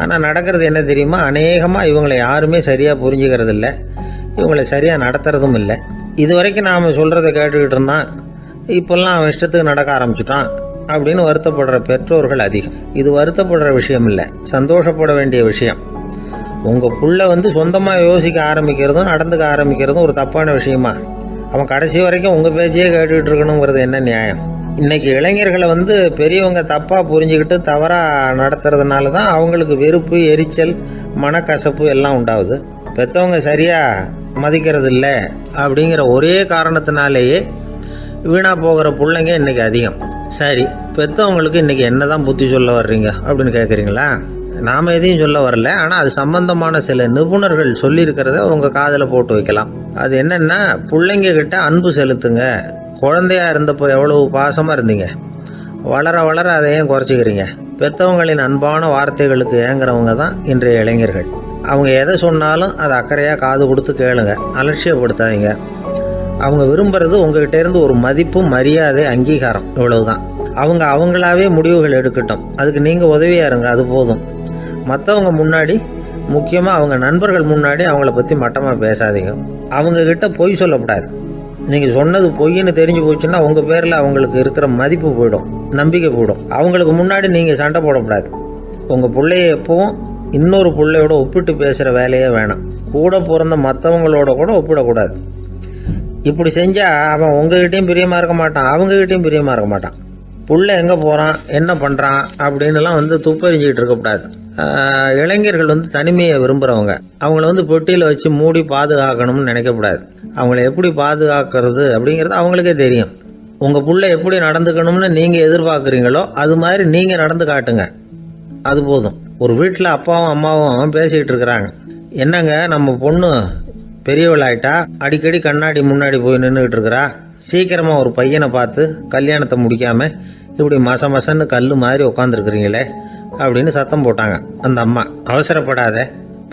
ஆனால் நடக்கிறது என்ன தெரியுமா? அநேகமாக இவங்களை யாருமே சரியாக புரிஞ்சுக்கிறது இல்லை, இவங்களை சரியாக நடத்துறதும் இல்லை. இது வரைக்கும் நாம் சொல்கிறத கேட்டுக்கிட்டு இருந்தான், இப்போல்லாம் அவன் இஷ்டத்துக்கு நடக்க ஆரம்பிச்சுட்டான் அப்படின்னு வருத்தப்படுற பெற்றோர்கள் அதிகம். இது வருத்தப்படுற விஷயம் இல்லை, சந்தோஷப்பட வேண்டிய விஷயம். உங்கள் புள்ள சொந்தமாக யோசிக்க ஆரம்பிக்கிறதும் நடந்துக்க ஆரம்பிக்கிறதும் ஒரு தப்பான விஷயமா? அவன் கடைசி வரைக்கும் உங்கள் பேச்சையே கேட்டுக்கிட்டு இருக்கணுங்கிறது என்ன நியாயம்? இன்றைக்கி இளைஞர்களை பெரியவங்க தப்பாக புரிஞ்சுக்கிட்டு தவறாக நடத்துறதுனால தான் அவங்களுக்கு வெறுப்பு, எரிச்சல், மனக்கசப்பு எல்லாம் உண்டாகுது. பெற்றவங்க சரியாக மதிக்கிறது இல்லை அப்படிங்கிற ஒரே காரணத்தினாலேயே வீணாக போகிற பிள்ளைங்க இன்றைக்கி அதிகம். சரி, பெற்றவங்களுக்கு இன்றைக்கி என்ன தான் புத்தி சொல்ல வர்றீங்க அப்படின்னு கேட்குறீங்களா? நாம் எதையும் சொல்ல வரல, ஆனால் அது சம்பந்தமான சில நிபுணர்கள் சொல்லியிருக்கிறத உங்கள் காதில் போட்டு வைக்கலாம். அது என்னென்னா, பிள்ளைங்க கிட்ட அன்பு செலுத்துங்க. குழந்தையா இருந்தப்போ எவ்வளவு பாசமாக இருந்தீங்க, வளர வளர அதை ஏன் குறைச்சிக்கிறீங்க? பெற்றவங்களின் அன்பான வார்த்தைகளுக்கு ஏங்குறவங்க தான் இன்றைய இளைஞர்கள். அவங்க எதை சொன்னாலும் அதை அக்கறையாக காது கொடுத்து கேளுங்க, அலட்சியப்படுத்தாதீங்க. அவங்க விரும்புறது உங்ககிட்ட இருந்து ஒரு மதிப்பு, மரியாதை, அங்கீகாரம், இவ்வளவுதான். அவங்க அவங்களாவே முடிவுகள் எடுக்கட்டும், அதுக்கு நீங்கள் உதவியாக இருங்க, அது போதும். மற்றவங்க முன்னாடி, முக்கியமாக அவங்க நண்பர்கள் முன்னாடி அவங்கள பற்றி மட்டமாக பேசாதீங்க. அவங்கக்கிட்ட பொய் சொல்லக்கூடாது. நீங்கள் சொன்னது பொய்ன்னு தெரிஞ்சு போச்சுன்னா உங்கள் பேரில் அவங்களுக்கு இருக்கிற மதிப்பு போயிடும், நம்பிக்கை போயிடும். அவங்களுக்கு முன்னாடி நீங்கள் சண்டை போடக்கூடாது. உங்கள் பிள்ளைய எப்பவும் இன்னொரு பிள்ளையோட ஒப்பிட்டு பேசுகிற வேலையே வேணாம். கூட பிறந்த மற்றவங்களோட கூட ஒப்பிடக்கூடாது. இப்படி செஞ்சால் அவன் உங்ககிட்டையும் பிரியமாக இருக்க மாட்டான், அவங்ககிட்டையும் பிரியமாக இருக்க மாட்டான். புள்ள எங்கே போகிறான், என்ன பண்ணுறான் அப்படின்னுலாம் துப்பறிஞ்சிக்கிட்டு இருக்கக்கூடாது. இளைஞர்கள் தனிமையை விரும்புகிறவங்க. அவங்கள பெட்டியில் வச்சு மூடி பாதுகாக்கணும்னு நினைக்கக்கூடாது. அவங்கள எப்படி பாதுகாக்கிறது அப்படிங்கிறது அவங்களுக்கே தெரியும். உங்கள் புள்ள எப்படி நடந்துக்கணும்னு நீங்கள் எதிர்பார்க்குறீங்களோ அது மாதிரி நீங்கள் நடந்து காட்டுங்க, அது போதும். ஒரு வீட்டில் அப்பாவும் அம்மாவும் பேசிக்கிட்டு இருக்கிறாங்க. என்னங்க, நம்ம பொண்ணு பெரியவளாயிட்டா, அடிக்கடி கண்ணாடி முன்னாடி போய் நின்றுக்கிட்டு இருக்கிறா, சீக்கிரமாக ஒரு பையனை பார்த்து கல்யாணத்தை முடிக்காமல் இப்படி மசன்னு கல் மாதிரி உட்காந்துருக்குறீங்களே அப்படின்னு சத்தம் போட்டாங்க அந்த அம்மா. அவசரப்படாத,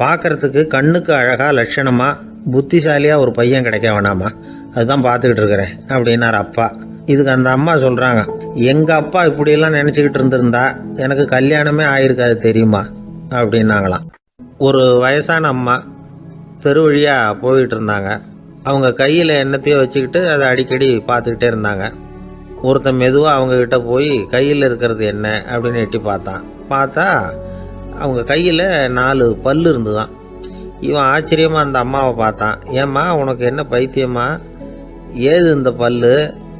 பார்க்கறதுக்கு கண்ணுக்கு அழகாக லட்சணமாக புத்திசாலியாக ஒரு பையன் கிடைக்க வேணாமா, அதுதான் பார்த்துக்கிட்டு இருக்கிறேன் அப்படின்னார் அப்பா. இதுக்கு அந்த அம்மா சொல்கிறாங்க, எங்கள் அப்பா இப்படியெல்லாம் நினச்சிக்கிட்டு இருந்திருந்தா எனக்கு கல்யாணமே ஆயிருக்காது தெரியுமா அப்படின்னாங்களாம். ஒரு வயசான அம்மா தெரு வழியாக போயிட்டு இருந்தாங்க. அவங்க கையில் எண்ணத்தையோ வச்சுக்கிட்டு அதை அடிக்கடி பார்த்துக்கிட்டே இருந்தாங்க. ஒருத்தன் மெதுவாக அவங்கக்கிட்ட போய் கையில் இருக்கிறது என்ன அப்படின்னு எட்டி பார்த்தா அவங்க கையில் 4 பல் இருந்துதான். இவன் ஆச்சரியமாக அந்த அம்மாவை பார்த்தான். ஏம்மா, உனக்கு என்ன பைத்தியமா, ஏது இந்த பல்,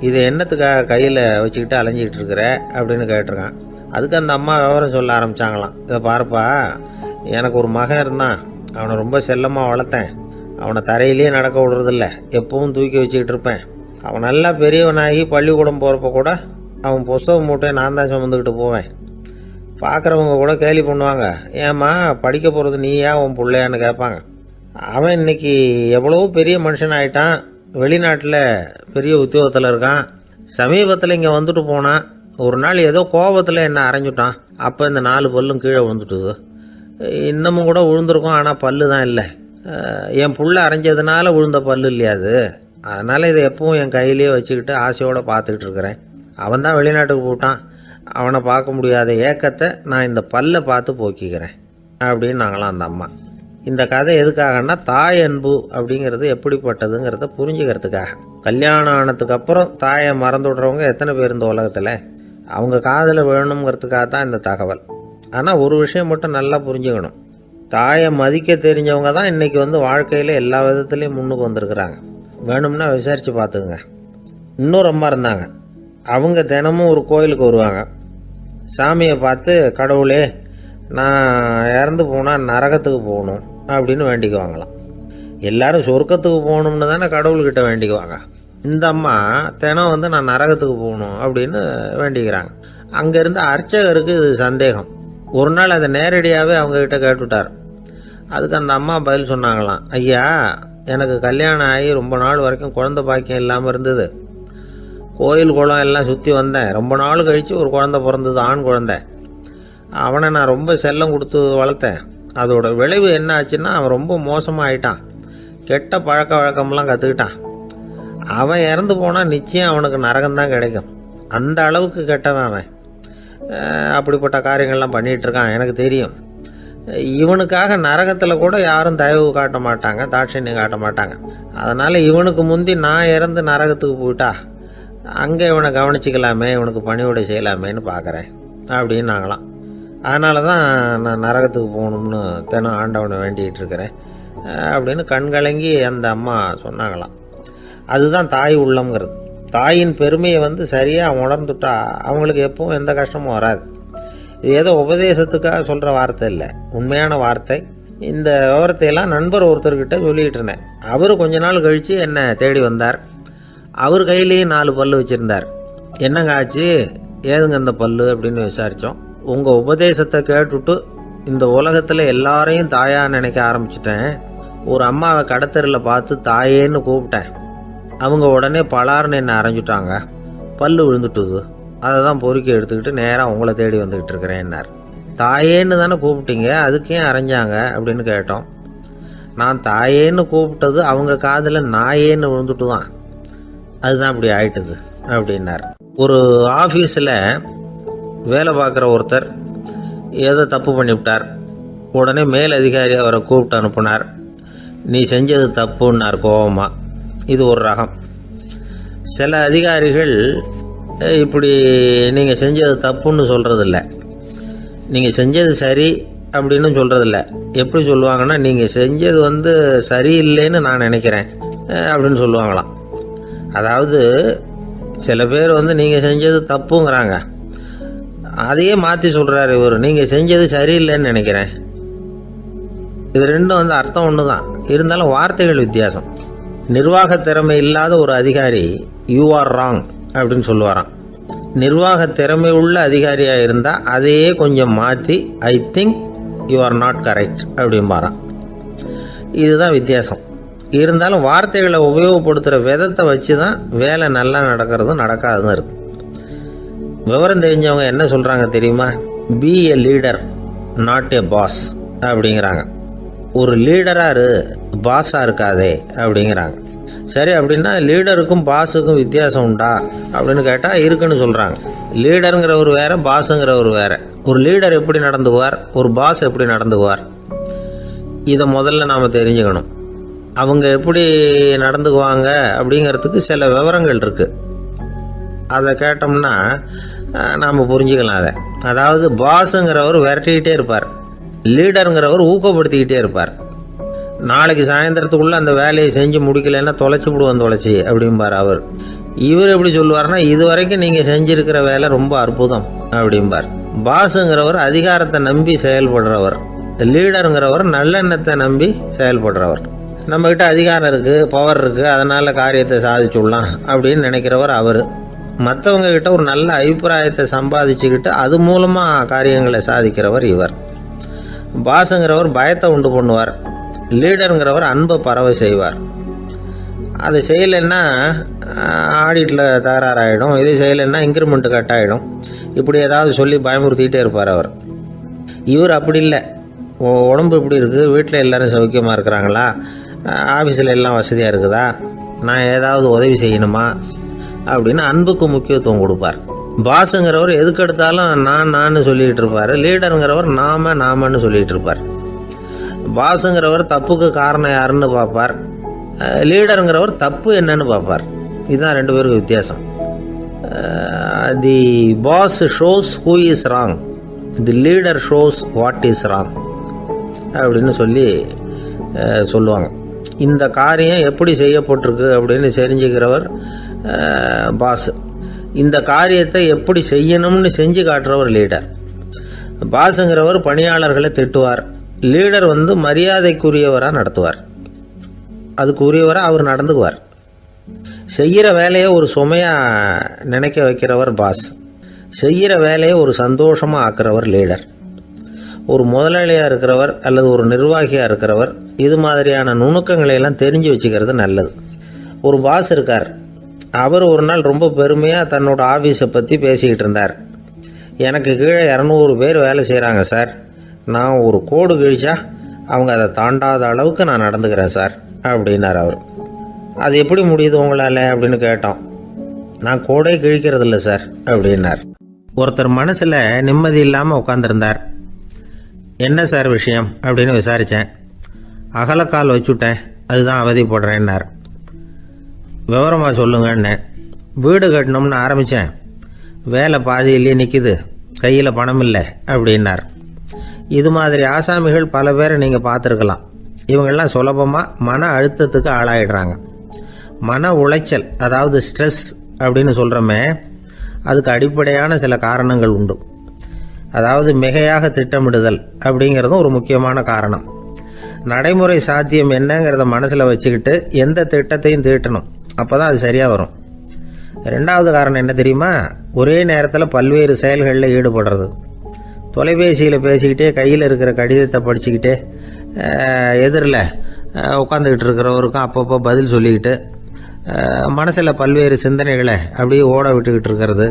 இதை என்னத்துக்காக கையில் வச்சுக்கிட்டு அலைஞ்சிக்கிட்டு இருக்கிற அப்படின்னு கேட்டிருக்கான். அதுக்கு அந்த அம்மா விவரம் சொல்ல ஆரம்பித்தாங்களாம். இதை பாருப்பா, எனக்கு ஒரு மகன் இருந்தான், அவனை ரொம்ப செல்லமாக வளர்த்தேன். அவனை தரையிலேயே நடக்க விடுறதில்ல, எப்பவும் தூக்கி வச்சுக்கிட்டு இருப்பேன். அவன் நல்லா பெரியவனாகி பள்ளிக்கூடம் போகிறப்ப கூட அவன் புஸ்தக மூட்டையை நான் தான் சுமந்துக்கிட்டு போவேன். பார்க்குறவங்க கூட கேலி பண்ணுவாங்க, ஏம்மா படிக்க போகிறது நீயா உன் பிள்ளையான்னு கேட்பாங்க. அவன் இன்னைக்கு எவ்வளவோ பெரிய மனுஷன் ஆகிட்டான், வெளிநாட்டில் பெரிய உத்தியோகத்தில் இருக்கான். சமீபத்தில் இங்கே வந்துட்டு போனான். ஒரு நாள் ஏதோ கோபத்தில் என்ன அரைஞ்சுட்டான். அப்போ இந்த 4 பல்லும் கீழே விழுந்துட்டுது. இன்னமும் கூட விழுந்திருக்கும், ஆனால் பல்லு தான் இல்லை. என் புள்ள அரைஞ்சதுனால விழுந்த பல்லு இல்லையா அது, அதனால் இதை எப்பவும் என் கையிலேயே வச்சுக்கிட்டு ஆசையோடு பார்த்துக்கிட்டு இருக்கிறேன். அவன் தான் வெளிநாட்டுக்கு போட்டான், அவனை பார்க்க முடியாத ஏக்கத்தை நான் இந்த பல்லை பார்த்து போக்கிக்கிறேன் அப்படின்னு நாங்களாம் அந்த அம்மா. இந்த கதை எதுக்காகன்னா, தாய் அன்பு அப்படிங்கிறது எப்படிப்பட்டதுங்கிறத புரிஞ்சுக்கிறதுக்காக. கல்யாணம் ஆனதுக்கு அப்புறம் தாயை மறந்து விடுறவங்க எத்தனை பேர் இந்த உலகத்தில்? அவங்க காதில் வேணுங்கிறதுக்காக தான் இந்த தகவல். ஆனால் ஒரு விஷயம் மட்டும் நல்லா புரிஞ்சுக்கணும், தாயை மதிக்க தெரிஞ்சவங்க தான் இன்றைக்கி வாழ்க்கையில் எல்லா விதத்துலேயும் முன்னுக்கு வந்திருக்கிறாங்க. வேணும்னா விசாரித்து பார்த்துக்குங்க. இன்னொரு அம்மா இருந்தாங்க, அவங்க தினமும் ஒரு கோயிலுக்கு வருவாங்க. சாமியை பார்த்து, கடவுளே நான் இறந்து போனால் நரகத்துக்கு போகணும் அப்படின்னு வேண்டிக்குவாங்களாம். எல்லாரும் சொர்க்கத்துக்கு போகணும்னு தானே கடவுள்கிட்ட வேண்டிக்குவாங்க. இந்த அம்மா தினம் நான் நரகத்துக்கு போகணும் அப்படின்னு வேண்டிக்கிறாங்க. அங்கேருந்து அர்ச்சகருக்கு இது சந்தேகம். ஒரு நாள் அதை நேரடியாகவே அவங்கக்கிட்ட கேட்டுவிட்டார். அதுக்கு அந்த அம்மா பதில் சொன்னாங்களாம், ஐயா எனக்கு கல்யாணம் ஆகி ரொம்ப நாள் வரைக்கும் குழந்தை பாக்கியம் இல்லாமல் இருந்தது. கோயில் குளம் எல்லாம் சுற்றி வந்தேன். ரொம்ப நாள் கழித்து ஒரு குழந்தை பிறந்தது, ஆண் குழந்தை. அவனை நான் ரொம்ப செல்லம் கொடுத்து வளர்த்தேன். அதோட விளைவு என்ன ஆச்சுன்னா, அவன் ரொம்ப மோசமாக ஆயிட்டான். கெட்ட பழக்க வழக்கம்லாம் கற்றுக்கிட்டான். அவன் இறந்து போனால் நிச்சயம் அவனுக்கு நரகம்தான் கிடைக்கும். அந்த அளவுக்கு கெட்டவன் அவன். அப்படிப்பட்ட காரியங்கள்லாம் பண்ணிகிட்ருக்கான், எனக்கு தெரியும். இவனுக்காக நரகத்தில் கூட யாரும் தயவு காட்ட மாட்டாங்க, தாட்சண்யம் காட்ட மாட்டாங்க. அதனால் இவனுக்கு முந்தி நான் இறந்து நரகத்துக்கு போயிட்டா அங்கே இவனை கவனிச்சிக்கலாமே, இவனுக்கு பணிவிடை செய்யலாமேன்னு பார்க்குறேன் அப்படின்னு நாங்களாம். அதனால தான் நான் நரகத்துக்கு போகணும்னு தினம் ஆண்டவனை வேண்டிகிட்டு இருக்கிறேன் அப்படின்னு கண்கலங்கி அந்த அம்மா சொன்னாங்களாம். அதுதான் தாய் உள்ளம்ங்கிறது. தாயின் பெருமையை சரியாக உணர்ந்துட்டா அவங்களுக்கு எப்பவும் எந்த கஷ்டமும் வராது. இது ஏதோ உபதேசத்துக்காக சொல்கிற வார்த்தை இல்லை, உண்மையான வார்த்தை. இந்த விவரத்தையெல்லாம் நண்பர் ஒருத்தர்கிட்ட சொல்லிகிட்டு இருந்தேன். அவர் கொஞ்ச நாள் கழித்து என்னை தேடி வந்தார். அவர் கையிலேயும் 4 பல்லு வச்சுருந்தார். என்னங்க ஆச்சு, ஏதுங்க இந்த பல்லு அப்படின்னு விசாரித்தோம். உங்கள் உபதேசத்தை கேட்டுவிட்டு இந்த உலகத்தில் எல்லாரையும் தாயாக நினைக்க ஆரம்பிச்சிட்டேன். ஒரு அம்மாவை கடத்தரில் பார்த்து தாயேன்னு கூப்பிட்டேன். அவங்க உடனே பலார்னு என்னை அரைஞ்சிட்டாங்க. பல்லு விழுந்துட்டுது. அதை தான் பொறுக்கி எடுத்துக்கிட்டு நேராக உங்களை தேடி வந்துக்கிட்டு இருக்கிறேன்னார். தாயேன்னு தானே கூப்பிட்டீங்க, அதுக்கே அரைஞ்சாங்க அப்படின்னு கேட்டோம். நான் தாயேன்னு கூப்பிட்டது அவங்க காதில் நாயேன்னு விழுந்துட்டு தான், அதுதான் அப்படி ஆயிட்டுது அப்படின்னார். ஒரு ஆஃபீஸில் வேலை பார்க்குற ஒருத்தர் ஏதோ தப்பு பண்ணிவிட்டார். உடனே மேல் அதிகாரி அவரை கூப்பிட்டு அனுப்புனார். நீ செஞ்சது தப்புன்னார் கோபமாக. இது ஒரு ரகம். சில அதிகாரிகள் இப்படி நீங்கள் செஞ்சது தப்புன்னு சொல்கிறதில்ல, நீங்கள் செஞ்சது சரி அப்படின்னு சொல்கிறதில்ல. எப்படி சொல்லுவாங்கன்னா, நீங்கள் செஞ்சது சரியில்லைன்னு நான் நினைக்கிறேன் அப்படின்னு சொல்லுவாங்களாம். அதாவது சில பேர் நீங்கள் செஞ்சது தப்புங்கிறாங்க, அதையே மாற்றி சொல்கிறாரு இவர், நீங்கள் செஞ்சது சரியில்லைன்னு நினைக்கிறேன். இது ரெண்டும் அர்த்தம் ஒன்று தான், இருந்தாலும் வார்த்தைகள் வித்தியாசம். நிர்வாக திறமை இல்லாத ஒரு அதிகாரி யூ ஆர் ராங் அப்படின்னு சொல்லுவாராம். நிர்வாக திறமை உள்ள அதிகாரியாக இருந்தால் அதையே கொஞ்சம் மாற்றி I think you are not correct அப்படிம்பாரான். இதுதான் வித்தியாசம். இருந்தாலும் வார்த்தைகளை உபயோகப்படுத்துகிற விதத்தை வச்சு தான் வேலை நல்லா நடக்கிறதும் நடக்காததும் இருக்குது. விவரம் தெரிஞ்சவங்க என்ன சொல்கிறாங்க தெரியுமா? Be a leader not a boss அப்படிங்கிறாங்க. ஒரு லீடராக பாஸாக இருக்காதே அப்படிங்கிறாங்க. சரி, அப்படின்னா லீடருக்கும் பாஸுக்கும் வித்தியாசம் உண்டா அப்படின்னு கேட்டால் இருக்குன்னு சொல்கிறாங்க. லீடருங்கிறவர் வேறு, பாஸுங்கிறவர் வேறு. ஒரு லீடர் எப்படி நடந்துக்குவார், ஒரு பாஸ் எப்படி நடந்துக்குவார், இதை முதல்ல நாம் தெரிஞ்சுக்கணும். அவங்க எப்படி நடந்துக்குவாங்க அப்படிங்கிறதுக்கு சில விவரங்கள் இருக்குது. அதை கேட்டோம்னா நாம் புரிஞ்சுக்கலாம் அதை. அதாவது பாஸுங்கிறவர் விரட்டிக்கிட்டே இருப்பார், லீடருங்கிறவர் ஊக்கப்படுத்திக்கிட்டே இருப்பார். நாளைக்கு சாயந்தரத்துக்குள்ளே அந்த வேலையை செஞ்சு முடிக்கலைன்னா தொலைச்சி விடுவோம் தொலைச்சி அப்படிம்பார் அவர். இவர் எப்படி சொல்லுவார்னா, இது வரைக்கும் நீங்கள் செஞ்சுருக்கிற வேலை ரொம்ப அற்புதம் அப்படிம்பார். பாஸுங்கிறவர் அதிகாரத்தை நம்பி செயல்படுறவர், லீடருங்கிறவர் நல்லெண்ணத்தை நம்பி செயல்படுறவர். நம்மக்கிட்ட அதிகாரம் இருக்குது, பவர் இருக்குது, அதனால் காரியத்தை சாதிச்சுடலாம் அப்படின்னு நினைக்கிறவர் அவர். மற்றவங்கக்கிட்ட ஒரு நல்ல அபிப்பிராயத்தை சம்பாதிச்சுக்கிட்டு அது மூலமாக காரியங்களை சாதிக்கிறவர் இவர். பாஸுங்கிறவர் பயத்தை உண்டு பண்ணுவார், லீடருங்கிறவர் அன்பை பரவ செய்வார். அதை செய்யலைன்னா ஆடிட்டில் தகராறாயிடும், இதை செய்யலைன்னா இன்க்ரிமெண்ட்டு கட் ஆகிடும், இப்படி ஏதாவது சொல்லி பயமுறுத்திக்கிட்டே இருப்பார் அவர். இவர் அப்படி இல்லை. உடம்பு இப்படி இருக்குது, வீட்டில் எல்லோரும் சௌக்கியமாக இருக்கிறாங்களா, ஆஃபீஸில் எல்லாம் வசதியாக இருக்குதா, நான் ஏதாவது உதவி செய்யணுமா அப்படின்னு அன்புக்கு முக்கியத்துவம் கொடுப்பார். பாஸுங்கிறவர் எதுக்கு எடுத்தாலும் நான் சொல்லிகிட்டு இருப்பார், லீடருங்கிறவர் நாமன்னு சொல்லிகிட்டு இருப்பார். பாஸுங்கிறவர் தப்புக்கு காரணம் யாருன்னு பார்ப்பார், லீடருங்கிறவர் தப்பு என்னன்னு பார்ப்பார். இதுதான் ரெண்டு பேருக்கு வித்தியாசம். The boss shows who is wrong, the leader shows what is wrong அப்படின்னு சொல்லுவாங்க. இந்த காரியம் எப்படி செய்யப்பட்டிருக்கு அப்படின்னு தெரிஞ்சுக்கிறவர் பாஸ். இந்த காரியத்தை எப்படி செய்யணும்னு செஞ்சு காட்டுறவர் லீடர். பாஸுங்கிறவர் பணியாளர்களை திட்டுவார், லீடர் மரியாதைக்குரியவராக நடத்துவார், அதுக்குரியவராக அவர் நடந்துக்குவார். செய்கிற வேலையை ஒரு சுமையாக நினைக்க வைக்கிறவர் பாஸ், செய்கிற வேலையை ஒரு சந்தோஷமாக ஆக்கிறவர் லீடர். ஒரு முதலாளியாக இருக்கிறவர் அல்லது ஒரு நிர்வாகியாக இருக்கிறவர் இது மாதிரியான நுணுக்கங்களையெல்லாம் தெரிஞ்சு வச்சுக்கிறது நல்லது. ஒரு பாஸ் இருக்கார், அவர் ஒரு நாள் ரொம்ப பெருமையாக தன்னோட ஆஃபீஸை பற்றி பேசிக்கிட்டு இருந்தார். எனக்கு கீழே 200 பேர் வேலை செய்கிறாங்க சார், நான் ஒரு கோடு கிழிச்சா அவங்க அதை தாண்டாத அளவுக்கு நான் நடந்துக்கிறேன் சார் அப்படின்னார் அவர். அது எப்படி முடியுது உங்களால் அப்படின்னு கேட்டோம். நான் கோடே கிழிக்கிறதில்ல சார் அப்படின்னார். ஒருத்தர் மனசில் நிம்மதி இல்லாமல் உட்காந்துருந்தார். என்ன சார் விஷயம் அப்படின்னு விசாரித்தேன். அகலக்கால் வச்சுட்டேன், அதுதான் அவதிப்படுறேன்னார். விவரமாக சொல்லுங்கன்னு. வீடு கட்டணும்னு ஆரம்பித்தேன், வேலை பாதியிலேயே நிற்கிது, கையில் பணம் இல்லை அப்படின்னார். இது மாதிரி ஆசாமிகள் பல பேரை நீங்கள் பார்த்துருக்கலாம். இவங்கெல்லாம் சுலபமாக மன அழுத்தத்துக்கு ஆளாயிடுறாங்க. மன உளைச்சல், அதாவது ஸ்ட்ரெஸ் அப்படின்னு சொல்கிறோமே, அதுக்கு அடிப்படையான சில காரணங்கள் உண்டு. அதாவது மிகையாக திட்டமிடுதல் அப்படிங்கிறதும் ஒரு முக்கியமான காரணம். நடைமுறை சாத்தியம் என்னங்கிறத மனசில் வச்சுக்கிட்டு எந்த திட்டத்தையும் தீட்டணும், அப்போ தான் அது சரியாக வரும். ரெண்டாவது காரணம் என்ன தெரியுமா? ஒரே நேரத்தில் பல்வேறு செயல்களில் ஈடுபடுறது. தொலைபேசியில் பேசிக்கிட்டே கையில் இருக்கிற கடிதத்தை படிச்சுக்கிட்டே எதிரில் உட்காந்துக்கிட்டு இருக்கிறவருக்கும் அப்பப்போ பதில் சொல்லிக்கிட்டு மனசில் பல்வேறு சிந்தனைகளை அப்படியே ஓட விட்டுக்கிட்டு இருக்கிறது,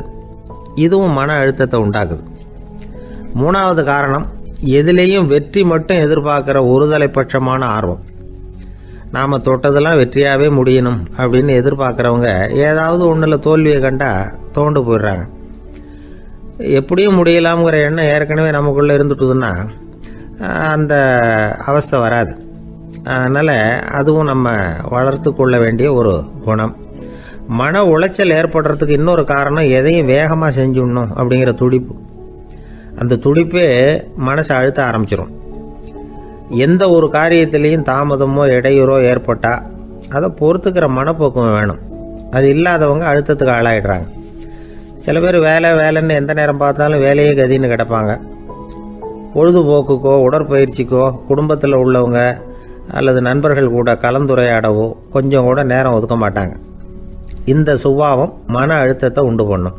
இதுவும் மன அழுத்தத்தை உண்டாக்குது. மூணாவது காரணம், எதிலேயும் வெற்றி மட்டும் எதிர்பார்க்குற ஒருதலைப்பட்சமான ஆர்வம். நாம் தொட்டதெல்லாம் வெற்றியாகவே முடியணும் அப்படின்னு எதிர்பார்க்குறவங்க ஏதாவது ஒன்றில் தோல்வியை கண்டால் தோண்டு போயிடுறாங்க. எப்படியும் முடியலாம்ங்கிற எண்ணம் ஏற்கனவே நமக்குள்ளே இருந்துட்டுதுன்னா அந்த அவஸ்தை வராது. அதனால் அதுவும் நம்ம வளர்த்து கொள்ள வேண்டிய ஒரு குணம். மன உளைச்சல் ஏற்படுறதுக்கு இன்னொரு காரணம், எதையும் வேகமாக செஞ்சுடணும் அப்படிங்கிற துடிப்பு. அந்த துடிப்பே மனசை அழுத்த ஆரம்பிச்சிடும். எந்த ஒரு காரியத்திலையும் தாமதமோ இடையூறோ ஏற்பட்டால் அதை பொறுத்துக்கிற மனப்போக்கம் வேணும். அது இல்லாதவங்க அழுத்தத்துக்கு ஆளாயிடுறாங்க. சில பேர் வேலைன்னு எந்த நேரம் பார்த்தாலும் வேலையே கதின்னு கிடப்பாங்க. பொழுதுபோக்குக்கோ உடற்பயிற்சிக்கோ குடும்பத்தில் உள்ளவங்க அல்லது நண்பர்கள் கூட கலந்துரையாடவோ கொஞ்சம் கூட நேரம் ஒதுக்க மாட்டாங்க. இந்த சுபாவம் மன அழுத்தத்தை உண்டு பண்ணும்.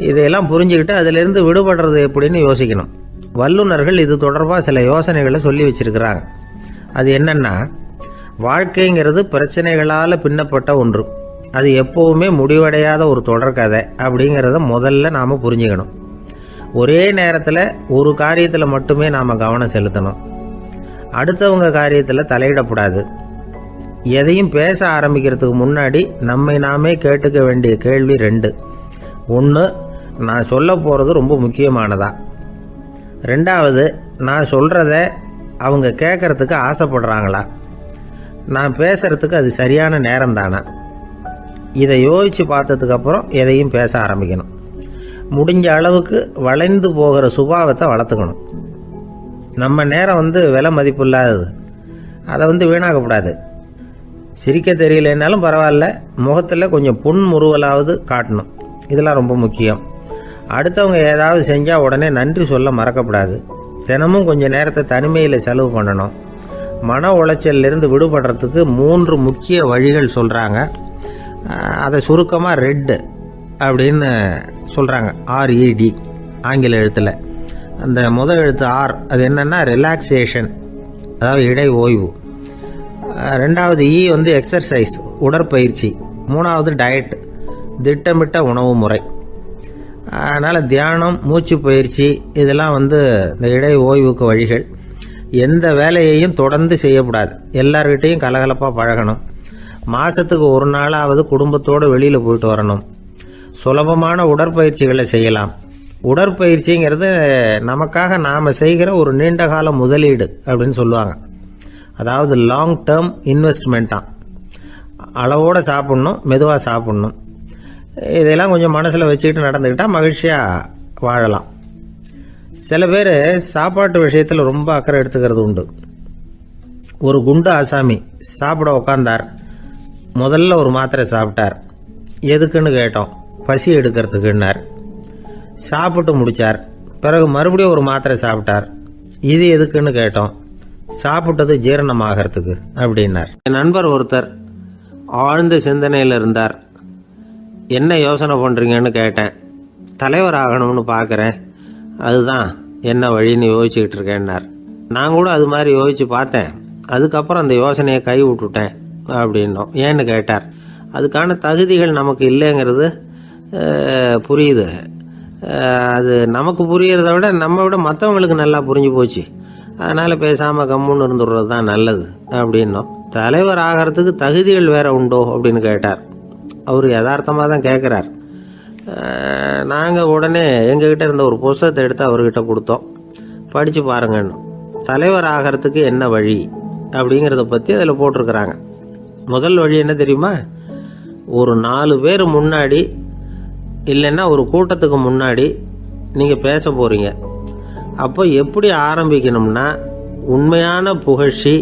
இதையெல்லாம் புரிஞ்சுக்கிட்டு அதிலிருந்து விடுபடுறது எப்படின்னு யோசிக்கணும். வல்லுநர்கள் இது தொடர்பாக சில யோசனைகளை சொல்லி வச்சிருக்கிறாங்க. அது என்னன்னா, வாழ்க்கைங்கிறது பிரச்சனைகளால் பின்னப்பட்ட ஒன்று, அது எப்போவுமே முடிவடையாத ஒரு தொடர்கதை அப்படிங்கிறத முதல்ல நாம் புரிஞ்சுக்கணும். ஒரே நேரத்தில் ஒரு காரியத்தில் மட்டுமே நாம் கவனம் செலுத்தணும். அடுத்தவங்க காரியத்தில் தலையிடக்கூடாது. எதையும் பேச ஆரம்பிக்கிறதுக்கு முன்னாடி நம்மை நாமே கேட்டுக்க வேண்டிய கேள்வி 2. 1, நான் சொல்ல போகிறது ரொம்ப முக்கியமானதா? 2வது, நான் சொல்கிறத அவங்க கேட்குறதுக்கு ஆசைப்படுறாங்களா? நான் பேசுகிறதுக்கு அது சரியான நேரம் தானா? இதை யோசித்து பார்த்ததுக்கப்புறம் எதையும் பேச ஆரம்பிக்கணும். முடிஞ்ச அளவுக்கு வளைந்து போகிற சுபாவத்தை வளர்த்துக்கணும். நம்ம நேரம் விலை மதிப்பு இல்லாதது, அதை வீணாக்கக்கூடாது. சிரிக்க தெரியலனாலும் பரவாயில்ல, முகத்தில் கொஞ்சம் புன்முறுவலாவது காட்டணும். இதெல்லாம் ரொம்ப முக்கியம். அடுத்தவங்க ஏதாவது செஞ்சால் உடனே நன்றி சொல்ல மறக்கக்கூடாது. தினமும் கொஞ்சம் நேரத்தை தனிமையில் செலவு பண்ணணும். மன உளைச்சலிருந்து விடுபடுறதுக்கு 3 முக்கிய வழிகள் சொல்கிறாங்க. அதை சுருக்கமாக ரெட் அப்படின்னு சொல்கிறாங்க, RED ஆங்கில எழுத்தில். அந்த முதல் எழுத்து R, அது என்னென்னா ரிலாக்ஸேஷன், அதாவது இடை ஓய்வு. 2வது E எக்ஸர்சைஸ், உடற்பயிற்சி. 3வது டயட், திட்டமிட்ட உணவு முறை. அதனால் தியானம், மூச்சு பயிற்சி இதெல்லாம் இந்த இடை ஓய்வுக்கு வழிகள். எந்த வேலையையும் தொடர்ந்து செய்யக்கூடாது. எல்லார்கிட்டையும் கலகலப்பாக பழகணும். மாதத்துக்கு 1 நாளாவது குடும்பத்தோடு வெளியில் போயிட்டு வரணும். சுலபமான உடற்பயிற்சிகளை செய்யலாம். உடற்பயிற்சிங்கிறது நமக்காக நாம் செய்கிற ஒரு நீண்ட கால முதலீடு அப்படின்னு சொல்லுவாங்க. அதாவது லாங் டேர்ம் இன்வெஸ்ட்மெண்ட்டாக. அளவோடு சாப்பிட்ணும், மெதுவாக சாப்பிட்ணும். இதெல்லாம் கொஞ்சம் மனசில் வச்சுக்கிட்டு நடந்துக்கிட்டால் மகிழ்ச்சியாக வாழலாம். சில பேர் சாப்பாட்டு விஷயத்தில் ரொம்ப அக்கறை எடுத்துக்கிறது உண்டு. ஒரு குண்டு ஆசாமி சாப்பிட உக்காந்தார். முதல்ல ஒரு மாத்திரை சாப்பிட்டார். எதுக்குன்னு கேட்டோம். பசி எடுக்கிறதுக்குன்னார். சாப்பிட்டு முடித்தார். பிறகு மறுபடியும் ஒரு மாத்திரை சாப்பிட்டார். இது எதுக்குன்னு கேட்டோம். சாப்பிட்டது ஜீரணமாகறதுக்கு அப்படின்னார். என் நண்பர் ஒருத்தர் ஆழ்ந்த சிந்தனையில் இருந்தார். என்ன யோசனை பண்ணுறீங்கன்னு கேட்டேன். தலைவர் ஆகணும்னு பார்க்குறேன், அதுதான் என்ன வழின்னு யோசிச்சுக்கிட்டு இருக்கேன்னார். நான் கூட அது மாதிரி யோசித்து பார்த்தேன். அதுக்கப்புறம் அந்த யோசனையை கை விட்டுட்டேன் அப்படின்னோம். ஏன்னு கேட்டார். அதுக்கான தகுதிகள் நமக்கு இல்லைங்கிறது புரியுது. அது நமக்கு புரியறத விட நம்ம விட மற்றவங்களுக்கு நல்லா புரிஞ்சு போச்சு. அதனால் பேசாமல் கம்முன்னு இருந்துடுறது தான் நல்லது அப்படின்னோம். தலைவர் ஆகிறதுக்கு தகுதிகள் வேற உண்டோ அப்படின்னு கேட்டார். அவர் யதார்த்தமாக தான் கேட்குறார். நாங்கள் உடனே எங்ககிட்ட இருந்த ஒரு புத்தகத்தை எடுத்து அவர்கிட்ட கொடுத்தோம். படித்து பாருங்கன்னு. தலைவர் ஆகிறதுக்கு என்ன வழி அப்படிங்கிறத பற்றி அதில் போட்டிருக்கிறாங்க. முதல் வழி என்ன தெரியுமா? ஒரு 4 பேர் முன்னாடி இல்லைன்னா ஒரு கூட்டத்துக்கு முன்னாடி நீங்கள் பேச போகிறீங்க. அப்போ எப்படி ஆரம்பிக்கணும்னா, உண்மையான புகழ்ச்சி,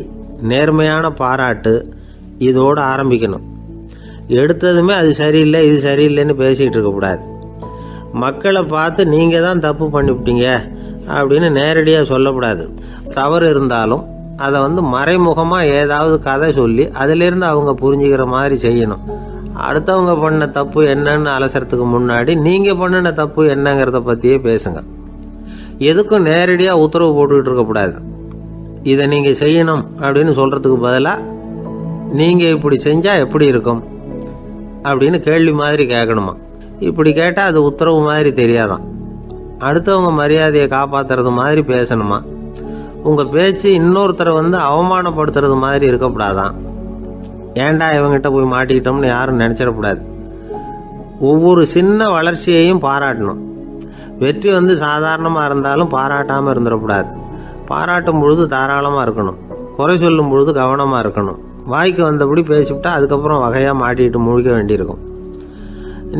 நேர்மையான பாராட்டு, இதோடு ஆரம்பிக்கணும். எடுத்ததுமே அது சரியில்லை இது சரியில்லைன்னு பேசிகிட்டு இருக்கக்கூடாது. மக்களை பார்த்து நீங்கள் தான் தப்பு பண்ணிவிட்டீங்க அப்படின்னு நேரடியாக சொல்லக்கூடாது. தவறு இருந்தாலும் அதை மறைமுகமாக ஏதாவது கதை சொல்லி அதிலிருந்து அவங்க புரிஞ்சுக்கிற மாதிரி செய்யணும். அடுத்தவங்க பண்ண தப்பு என்னன்னு அலசறதுக்கு முன்னாடி நீங்கள் பண்ணின தப்பு என்னங்கிறத பற்றியே பேசுங்க. எதுக்கும் நேரடியாக உத்தரவு போட்டுக்கிட்டு இருக்கக்கூடாது. இதை நீங்கள் செய்யணும் அப்படின்னு சொல்கிறதுக்கு பதிலாக நீங்கள் இப்படி செஞ்சால் எப்படி இருக்கும் அப்படின்னு கேள்வி மாதிரி கேட்கணுமா. இப்படி கேட்டால் அது உத்தரவு மாதிரி தெரியாதான். அடுத்தவங்க மரியாதையை காப்பாற்றுறது மாதிரி பேசணுமா. உங்கள் பேச்சு இன்னொருத்தரை அவமானப்படுத்துறது மாதிரி இருக்கக்கூடாதான். ஏண்டா இவங்கிட்ட போய் மாட்டிக்கிட்டோம்னு யாரும் நினச்சிடக்கூடாது. ஒவ்வொரு சின்ன வளர்ச்சியையும் பாராட்டணும். வெற்றி சாதாரணமாக இருந்தாலும் பாராட்டாமல் இருந்துடக்கூடாது. பாராட்டும் பொழுது தாராளமாக இருக்கணும். குறை சொல்லும் பொழுது கவனமாக இருக்கணும். வாய்க்கு வந்தபடி பேசிவிட்டா அதுக்கப்புறம் வகையாக மாட்டிக்கிட்டு முழிக்க வேண்டியிருக்கும்.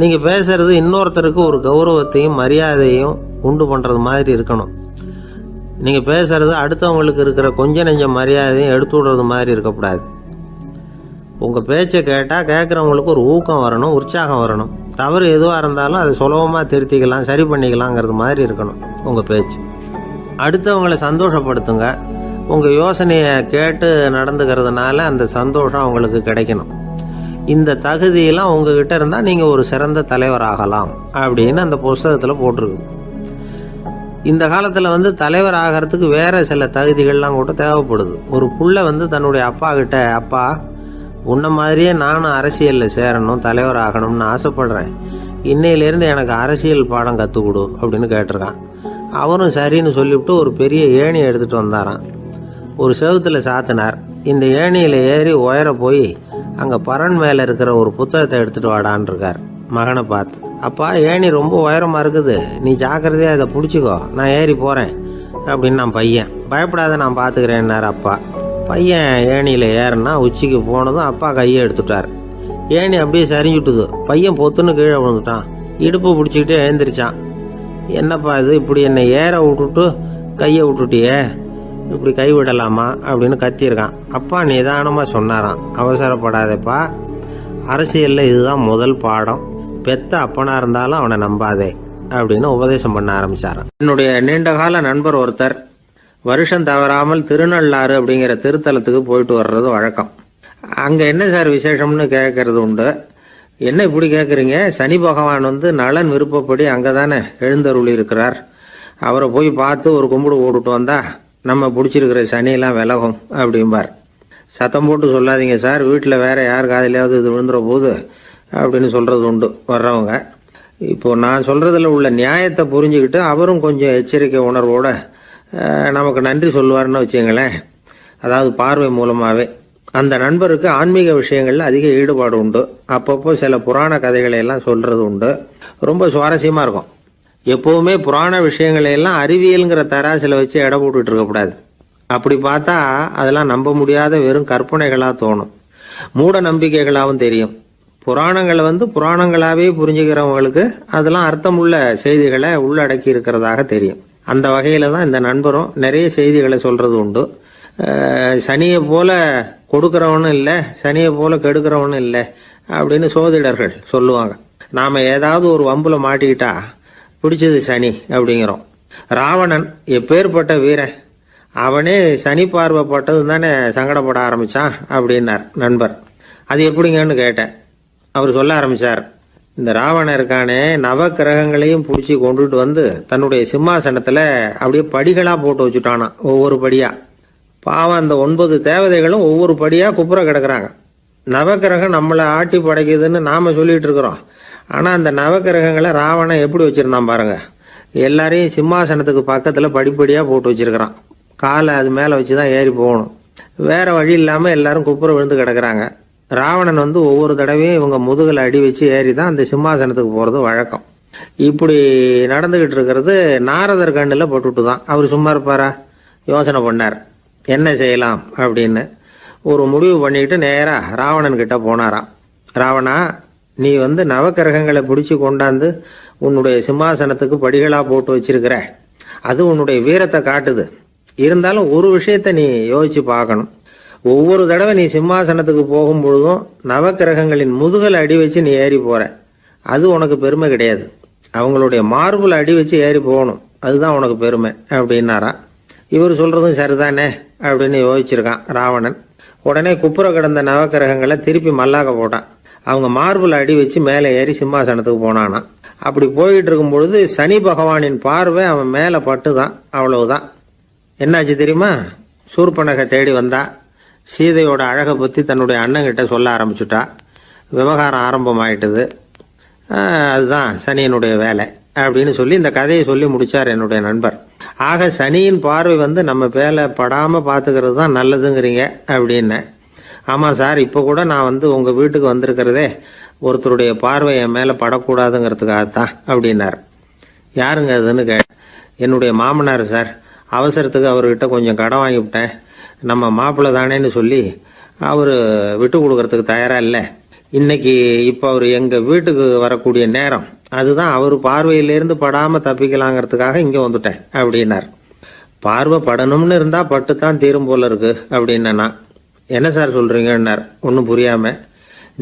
நீங்கள் பேசுறது இன்னொருத்தருக்கு ஒரு கௌரவத்தையும் மரியாதையும் உண்டு பண்ணுறது மாதிரி இருக்கணும். நீங்கள் பேசுறது அடுத்தவங்களுக்கு இருக்கிற கொஞ்ச நெஞ்ச மரியாதையும் எடுத்து விடுறது மாதிரி இருக்கக்கூடாது. உங்கள் பேச்சை கேட்டால் கேட்குறவங்களுக்கு ஒரு ஊக்கம் வரணும், உற்சாகம் வரணும். தவறு எதுவாக இருந்தாலும் அதை சுலபமாக திருத்திக்கலாம், சரி பண்ணிக்கலாங்கிறது மாதிரி இருக்கணும் உங்கள் பேச்சு. அடுத்தவங்களை சந்தோஷப்படுத்துங்க. உங்கள் யோசனையை கேட்டு நடந்துக்கிறதுனால அந்த சந்தோஷம் அவங்களுக்கு கிடைக்கணும். இந்த தகுதியெல்லாம் உங்ககிட்ட இருந்தால் நீங்கள் ஒரு சிறந்த தலைவர் ஆகலாம் அப்படின்னு அந்த புஸ்தகத்தில் போட்டிருக்கு. இந்த காலத்தில் தலைவர் ஆகிறதுக்கு வேறு சில தகுதிகள்லாம் கூட தேவைப்படுது. ஒரு புள்ள தன்னுடைய அப்பா கிட்ட, அப்பா உன்ன மாதிரியே நானும் அரசியலில் சேரணும், தலைவர் ஆகணும்னு ஆசைப்படுறேன், இன்னையிலேருந்து எனக்கு அரசியல் பாடம் கற்றுக் கொடு அப்படின்னு கேட்டிருக்கான். அவரும் சரின்னு சொல்லிவிட்டு ஒரு பெரிய ஏணியை எடுத்துகிட்டு வந்தாரான். ஒரு செவுத்தில் சாத்தினார். இந்த ஏணியில் ஏறி உயர போய் அங்கே பரன் மேலே இருக்கிற ஒரு புத்தகத்தை எடுத்துகிட்டு வாடான் இருக்கார் மகனை பார்த்து. அப்பா ஏணி ரொம்ப உயரமாக இருக்குது, நீ ஜாக்கிரதையாக அதை பிடிச்சிக்கோ, நான் ஏறி போகிறேன் அப்படின்னு நான் பையன். பயப்படாத, நான் பார்த்துக்கிறேன்னார் அப்பா. பையன் ஏணியில் ஏறினா உச்சிக்கு போனதும் அப்பா கையை எடுத்துட்டார். ஏணி அப்படியே சரிஞ்சுட்டுது. பையன் பொத்துன்னு கீழே விழுந்துட்டான். இடுப்பு பிடிச்சிக்கிட்டே எழுந்திரிச்சான். என்னப்பா இது, இப்படி என்னை ஏற விட்டுட்டு கையை விட்டுட்டியே, இப்படி கை விடலாமா அப்படின்னு கத்தியிருக்கான். அப்பா நிதானமாக சொன்னாராம், அவசரப்படாதேப்பா, அரசியலில் இதுதான் முதல் பாடம், பெத்த அப்பனா இருந்தாலும் அவனை நம்பாதே அப்படின்னு உபதேசம் பண்ண ஆரம்பிச்சாரான். என்னுடைய நீண்டகால நண்பர் ஒருத்தர் வருஷம் தவறாமல் திருநள்ளாறு அப்படிங்கிற திருத்தலத்துக்கு போயிட்டு வர்றது வழக்கம். அங்கே என்ன சார் விசேஷம்னு கேட்கறது உண்டு. என்ன இப்படி கேட்குறீங்க, சனி பகவான் நலன் விருப்பப்படி அங்கே தானே எழுந்தருளி இருக்கிறார், அவரை போய் பார்த்து ஒரு கும்பிடு ஓட்டுட்டு வந்தா நம்ம பிடிச்சிருக்கிற சனியெல்லாம் விலகும் அப்படிம்பார். சத்தம் போட்டு சொல்லாதீங்க சார், வீட்டில் வேற யார் காதிலையாவது இது விழுந்துற போது அப்படின்னு சொல்கிறது உண்டு வர்றவங்க. இப்போது நான் சொல்கிறதுல உள்ள நியாயத்தை புரிஞ்சுக்கிட்டு அவரும் கொஞ்சம் எச்சரிக்கை உணர்வோடு நமக்கு நன்றி சொல்லுவார்னு வச்சுங்களேன். அதாவது பார்வை மூலமாகவே அந்த நண்பருக்கு ஆன்மீக விஷயங்கள்ல அதிக ஈடுபாடு உண்டு. அப்பப்போ சில புராண கதைகளை எல்லாம் சொல்றது உண்டு. ரொம்ப சுவாரஸ்யமா இருக்கும். எப்பவுமே புராண விஷயங்களை எல்லாம் அறிவியல்ங்கிற தராசில வச்சு எடை போட்டுட்டு இருக்கக்கூடாது. அப்படி பார்த்தா அதெல்லாம் நம்ப முடியாத வெறும் கற்பனைகளா தோணும், மூட நம்பிக்கைகளாகவும் தெரியும். புராணங்களை புராணங்களாவே புரிஞ்சுக்கிறவங்களுக்கு அதெல்லாம் அர்த்தமுள்ள செய்திகளை உள்ளடக்கி இருக்கிறதாக தெரியும். அந்த வகையில தான் இந்த நண்பரும் நிறைய செய்திகளை சொல்றது உண்டு. சனியை போல கொடுக்கிறவனும் இல்லை, சனியை போல கெடுக்கிறவனும் இல்லை அப்படின்னு சோதிடர்கள் சொல்லுவாங்க. நாம ஏதாவது ஒரு வம்புல மாட்டிக்கிட்டா பிடிச்சது சனி அப்படிங்கிறோம். ராவணன் எப்பேற்பட்ட வீரன், அவனே சனி பார்வைப்பட்டது தானே சங்கடப்பட ஆரம்பிச்சான் அப்படின்னார் நண்பர். அது எப்படிங்கன்னு கேட்டேன். அவர் சொல்ல ஆரம்பிச்சார், இந்த ராவணன் இருக்கானே நவ கிரகங்களையும் பிடிச்சி கொண்டுட்டு வந்து தன்னுடைய சிம்மாசனத்துல அப்படியே படிகளா போட்டு வச்சுட்டானா, ஒவ்வொரு படியா. பாவம் அந்த 9 தேவதைகளும் ஒவ்வொரு படியா குப்புற கிடக்குறாங்க. நவக்கிரகம் நம்மளை ஆட்டி படைக்குதுன்னு நாம சொல்லிட்டு இருக்கிறோம். ஆனா அந்த நவக்கிரகங்களை ராவணன் எப்படி வச்சிருந்தான் பாருங்க. எல்லாரையும் சிம்மாசனத்துக்கு பக்கத்துல படிப்படியா போட்டு வச்சிருக்கிறான். காலை அது மேல வச்சுதான் ஏறி போகணும். வேற வழி இல்லாம எல்லாரும் குப்புற விழுந்து கிடக்குறாங்க. ராவணன் ஒவ்வொரு தடவையும் இவங்க முதுகுல அடி வச்சு ஏறி தான் அந்த சிம்மாசனத்துக்கு போறது வழக்கம். இப்படி நடந்துகிட்டு இருக்கிறது நாரதர் கண்ணுல பட்டுட்டு தான். அவர் சும்மா இருப்பாரா? யோசனை பண்ணார், என்ன செய்யலாம் அப்படின்னு. ஒரு முடிவு பண்ணிட்டு நேரா ராவணன் கிட்ட போனாராம். ராவணா, நீ நவக்கிரகங்களை பிடிச்சு கொண்டாந்து உன்னுடைய சிம்மாசனத்துக்கு படிகளா போட்டு வச்சிருக்கிற, அது உன்னுடைய வீரத்தை காட்டுது. இருந்தாலும் ஒரு விஷயத்த நீ யோசிச்சு பார்க்கணும். ஒவ்வொரு தடவை நீ சிம்மாசனத்துக்கு போகும் பொழுதும் நவக்கிரகங்களின் முதுகல் அடி வச்சு நீ ஏறி போற, அது உனக்கு பெருமை கிடையாது. அவங்களுடைய மார்புல அடி வச்சு ஏறி போகணும், அதுதான் உனக்கு பெருமை அப்படின்னாரா. இவர் சொல்றதும் சரிதானே அப்படின்னு யோசிச்சிருக்கான் ராவணன். உடனே குப்புற கிடந்த நவக்கிரகங்களை திருப்பி மல்லாக்க போட்டான். அவங்க மார்புல அடி வச்சு மேலே ஏறி சிம்மாசனத்துக்கு போனானா. அப்படி போயிட்டு இருக்கும் பொழுது சனி பகவானின் பார்வை அவன் மேல பட்டுதான். அவ்வளவுதான். என்னாச்சு தெரியுமா? சூர்பனகை தேடி வந்தா. சீதையோட அழகை பத்தி தன்னுடைய அண்ணங்கிட்ட சொல்ல ஆரம்பிச்சுட்டா. விவகாரம் ஆரம்பமாயிட்டது. அதுதான் சனியினுடைய வேலை அப்படின்னு சொல்லி இந்த கதையை சொல்லி முடிச்சார் என்னுடைய நண்பர். ஆக சனியின் பார்வை நம்ம மேல படாம பாத்துக்கிறது தான் நல்லதுங்கிறீங்க அப்படின்னு. ஆமா சார், இப்ப கூட நான் உங்க வீட்டுக்கு வந்திருக்கிறதே ஒருத்தருடைய பார்வை என் மேல படக்கூடாதுங்கிறதுக்காகத்தான் அப்படின்னார். யாருங்க அதுன்னு என்னுடைய மாமனார் சார். அவசரத்துக்கு அவர்கிட்ட கொஞ்சம் கடன் வாங்கிவிட்டேன். நம்ம மாப்பிள்ளை தானேன்னு சொல்லி அவரு விட்டு கொடுக்கறதுக்கு தயாரா இல்லை. இன்னைக்கு இப்ப அவரு எங்க வீட்டுக்கு வரக்கூடிய நேரம், அதுதான் அவர் பார்வையிலிருந்து படாம தப்பிக்கலாங்கிறதுக்காக இங்க வந்துட்டேன் அப்படின்னார். பார்வை படணும்னு இருந்தா பட்டுத்தான் தீரும் போல இருக்கு அப்படின்னா. என்ன சார் சொல்றீங்கன்னார் ஒன்னும் புரியாம.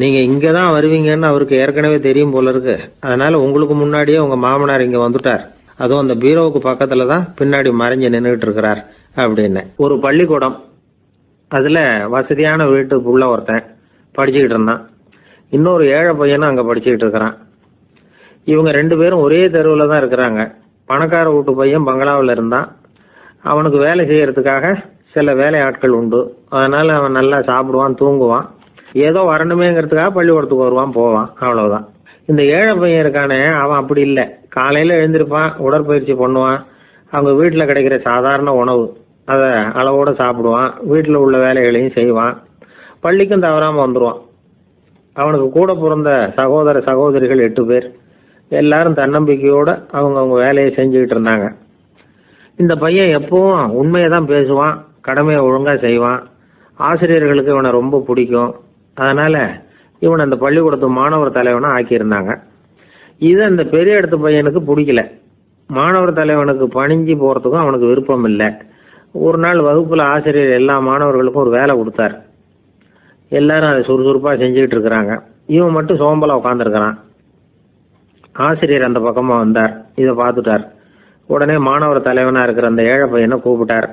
நீங்க இங்கதான் வருவீங்கன்னு அவருக்கு ஏற்கனவே தெரியும் போல இருக்கு. அதனால உங்களுக்கு முன்னாடியே உங்க மாமனார் இங்க வந்துட்டார். அதுவும் அந்த பீரோவுக்கு பக்கத்துல தான் பின்னாடி மறைஞ்சு நின்றுட்டு இருக்கிறார் அப்படின்னு. ஒரு பள்ளிக்கூடம், அதுல வசதியான வீட்டுக்குள்ள ஒருத்தன் படிச்சுக்கிட்டு இருந்தான். இன்னொரு ஏழை பையனும் அங்க படிச்சுக்கிட்டு இருக்கிறான். இவங்க 2 பேரும் ஒரே தெருவுல தான் இருக்கிறாங்க. பணக்கார வீட்டு பையன் பங்களாவில் இருந்தான். அவனுக்கு வேலை செய்யறதுக்காக சில வேலை ஆட்கள் உண்டு. அதனால அவன் நல்லா சாப்பிடுவான், தூங்குவான். ஏதோ வரணுமேங்கிறதுக்காக பள்ளிக்கூடத்துக்கு வருவான், போவான், அவ்வளவுதான். இந்த ஏழை பையன் இருக்கானே, அவன் அப்படி இல்லை. காலையில எழுந்திருப்பான், உடற்பயிற்சி பண்ணுவான். அவங்க வீட்டுல கிடைக்கிற சாதாரண உணவு அதை அளவோட சாப்பிடுவான். வீட்டுல உள்ள வேலைகளையும் செய்வான். பள்ளிக்கும் தவறாம வந்துடுவான். அவனுக்கு கூட பிறந்த சகோதர சகோதரிகள் 8 பேர். எல்லாரும் தன்னம்பிக்கையோட அவங்க வேலையை செஞ்சுக்கிட்டு இருந்தாங்க. இந்த பையன் எப்பவும் உண்மையை தான் பேசுவான், கடமையை ஒழுங்கா செய்வான். ஆசிரியர்களுக்கு இவனை ரொம்ப பிடிக்கும். அதனால இவன் அந்த பள்ளிக்கூடத்து மாணவர் தலைவனா ஆக்கியிருந்தாங்க. இது அந்த பெரிய இடத்து பையனுக்கு பிடிக்கல. மாணவர் தலைவனுக்கு பணிஞ்சு போறதுக்கும் அவனுக்கு விருப்பம் இல்லை. ஒரு நாள் வகுப்புல ஆசிரியர் எல்லா மாணவர்களுக்கும் ஒரு வேலை கொடுத்தார். எல்லாரும் அதை சுறுசுறுப்பா செஞ்சுக்கிட்டு இருக்கிறாங்க. இவன் மட்டும் சோம்பலா உட்காந்துருக்கிறான். ஆசிரியர் அந்த பக்கமா வந்தார். இதை பார்த்துட்டார். உடனே மாணவர் தலைவனா இருக்கிற அந்த ஏழை பையனை கூப்பிட்டார்.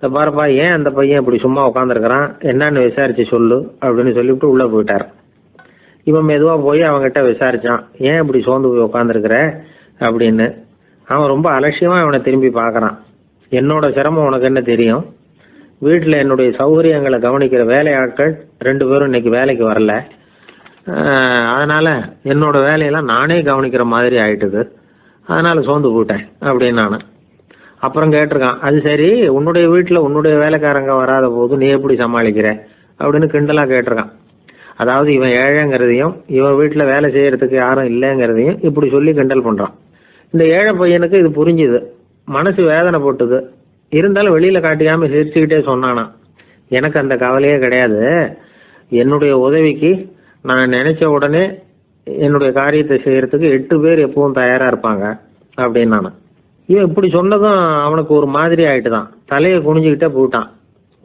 பாருப்பா, ஏன் அந்த பையன் இப்படி சும்மா உட்காந்துருக்கிறான், என்னன்னு விசாரிச்சு சொல்லு அப்படின்னு சொல்லிவிட்டு உள்ள போயிட்டார். இவன் மெதுவா போய் அவன்கிட்ட விசாரிச்சான், ஏன் இப்படி சோர்ந்து போய் உட்காந்துருக்கிற அப்படின்னு. அவன் ரொம்ப அலட்சியமா அவனை திரும்பி பார்க்கறான். என்னோட சிரமம் உனக்கு என்ன தெரியும்? வீட்டுல என்னுடைய சௌகரியங்களை கவனிக்கிற வேலையாட்கள் 2 பேரும் இன்னைக்கு வேலைக்கு வரல. அதனால என்னோட வேலையெல்லாம் நானே கவனிக்கிற மாதிரி ஆயிட்டுது. அதனால சோர்ந்து போயிட்டேன் அப்படின்னு நானு. அப்புறம் கேட்டிருக்கான், அது சரி, உன்னுடைய வீட்டுல உன்னுடைய வேலைக்காரங்க வராத போது நீ எப்படி சமாளிக்கிற அப்படின்னு கிண்டலாக கேட்டிருக்கான். அதாவது இவன் ஏழைங்கிறதையும் இவன் வீட்டில் வேலை செய்யறதுக்கு யாரும் இல்லைங்கிறதையும் இப்படி சொல்லி கிண்டல் பண்ணுறான். இந்த ஏழை பையனுக்கு இது புரிஞ்சுது, மனசு வேதனை போட்டுது. இருந்தாலும் வெளியில் காட்டிக்காமல் சிரிச்சுக்கிட்டே சொன்னானா, எனக்கு அந்த கவலையே கிடையாது, என்னுடைய உதவிக்கு நான் நினைச்ச உடனே என்னுடைய காரியத்தை செய்யறதுக்கு 8 பேர் எப்பவும் தயாராக இருப்பாங்க அப்படின்னு நான். இவன் இப்படி சொன்னதும் அவனுக்கு ஒரு மாதிரி ஆயிட்டு தான், தலையை குனிஞ்சுக்கிட்டே போயிட்டான்.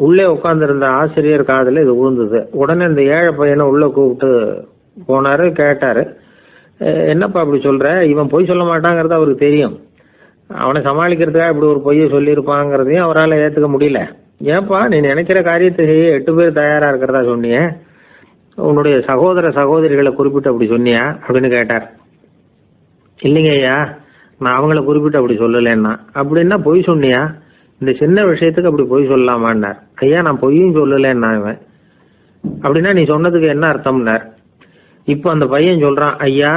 உள்ளே உட்காந்துருந்த ஆசிரியர் காதில் இது விழுந்தது. உடனே இந்த ஏழை பையனை உள்ளே கூப்பிட்டு போனார், கேட்டார், என்னப்பா அப்படி சொல்கிற? இவன் பொய் சொல்ல மாட்டாங்கிறது அவருக்கு தெரியும், அவனை சமாளிக்கிறதுக்காக இப்படி ஒரு பொய்யை சொல்லியிருப்பாங்கிறதையும் அவரால் ஏற்றுக்க முடியல. ஏன்பா நீ நினைக்கிற காரியத்தை செய்ய 8 பேர் தயாராக இருக்கிறதா சொன்னியே, உன்னுடைய சகோதர சகோதரிகளை குறிப்பிட்டு அப்படி சொன்னியா அப்படின்னு கேட்டார். இல்லைங்க ஐயா, நான் அவங்கள குறிப்பிட்டு அப்படி சொல்லலைன்னா. அப்படின்னா பொய் சொன்னியா? இந்த சின்ன விஷயத்துக்கு அப்படி பொய் சொல்லலாமான்னார். ஐயா நான் பொய்யும் சொல்லலைன்னா. இவன் அப்படின்னா நீ சொன்னதுக்கு என்ன அர்த்தம்னார். இப்போ அந்த பையன் சொல்கிறான், ஐயா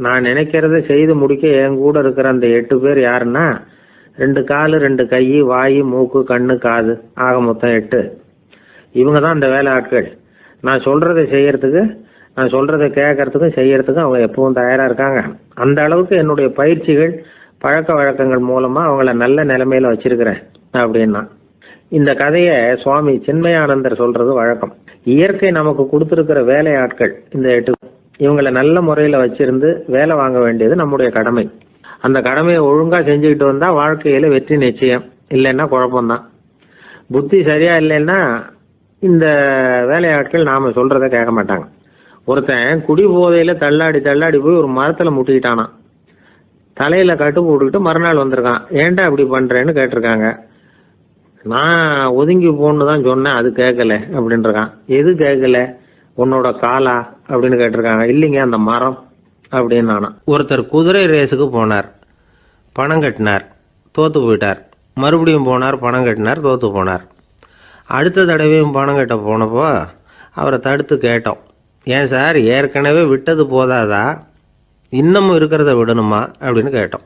நான் நினைக்கிறத செய்து முடிக்க என் கூட இருக்கிற அந்த 8 பேர் யாருன்னா 2 காலு 2 கை வாய் மூக்கு கண்ணு காது ஆக மொத்தம் 8. இவங்க தான் அந்த வேலை ஆட்கள். நான் சொல்கிறத செய்யறதுக்கு, நான் சொல்கிறத கேட்கறதுக்கும் செய்யறதுக்கும் அவங்க எப்பவும் தயாராக இருக்காங்க. அந்த அளவுக்கு என்னுடைய பயிற்சிகள் பழக்க வழக்கங்கள் மூலமாக அவங்கள நல்ல நிலைமையில் வச்சிருக்கிறேன் அப்படின்னா. இந்த கதையை சுவாமி சின்மயானந்தர் சொல்கிறது வழக்கம். இயற்கை நமக்கு கொடுத்துருக்கிற வேலை ஆட்கள் இந்த 8, இவங்களை நல்ல முறையில் வச்சிருந்து வேலை வாங்க வேண்டியது நம்முடைய கடமை. அந்த கடமையை ஒழுங்காக செஞ்சுக்கிட்டு வந்தால் வாழ்க்கையில் வெற்றி நிச்சயம், இல்லைன்னா குழப்பம்தான். புத்தி சரியா இல்லைன்னா இந்த வேலையாட்கள் நாம் சொல்கிறத கேட்க மாட்டாங்க. ஒருத்தன் குடி போதையில் தள்ளாடி தள்ளாடி போய் ஒரு மரத்தில் முட்டிக்கிட்டானா, தலையில் கட்டு போட்டுக்கிட்டு மறுநாள் வந்திருக்கான். ஏன்டா இப்படி பண்ணுறேன்னு கேட்டிருக்காங்க. நான் ஒதுங்கி போன்னு தான் சொன்னேன், அது கேட்கல அப்படின்ட்டுருக்கான். எது கேட்கல? உன்னோட காலா அப்படின்னு கேட்டிருக்காங்க. இல்லைங்க அந்த மரம் அப்படின்னு நானா. ஒருத்தர் குதிரை ரேஸுக்கு போனார், பணம் கட்டினார், தோற்று போயிட்டார். மறுபடியும் போனார், பணம் கட்டினார், தோற்று போனார். அடுத்த தடவையும் பணம் கட்ட போனப்போ அவரை தடுத்து கேட்டோம், ஏன் சார் ஏற்கனவே விட்டது போதாதா, இன்னமும் இருக்கிறத விடணுமா அப்படின்னு கேட்டோம்.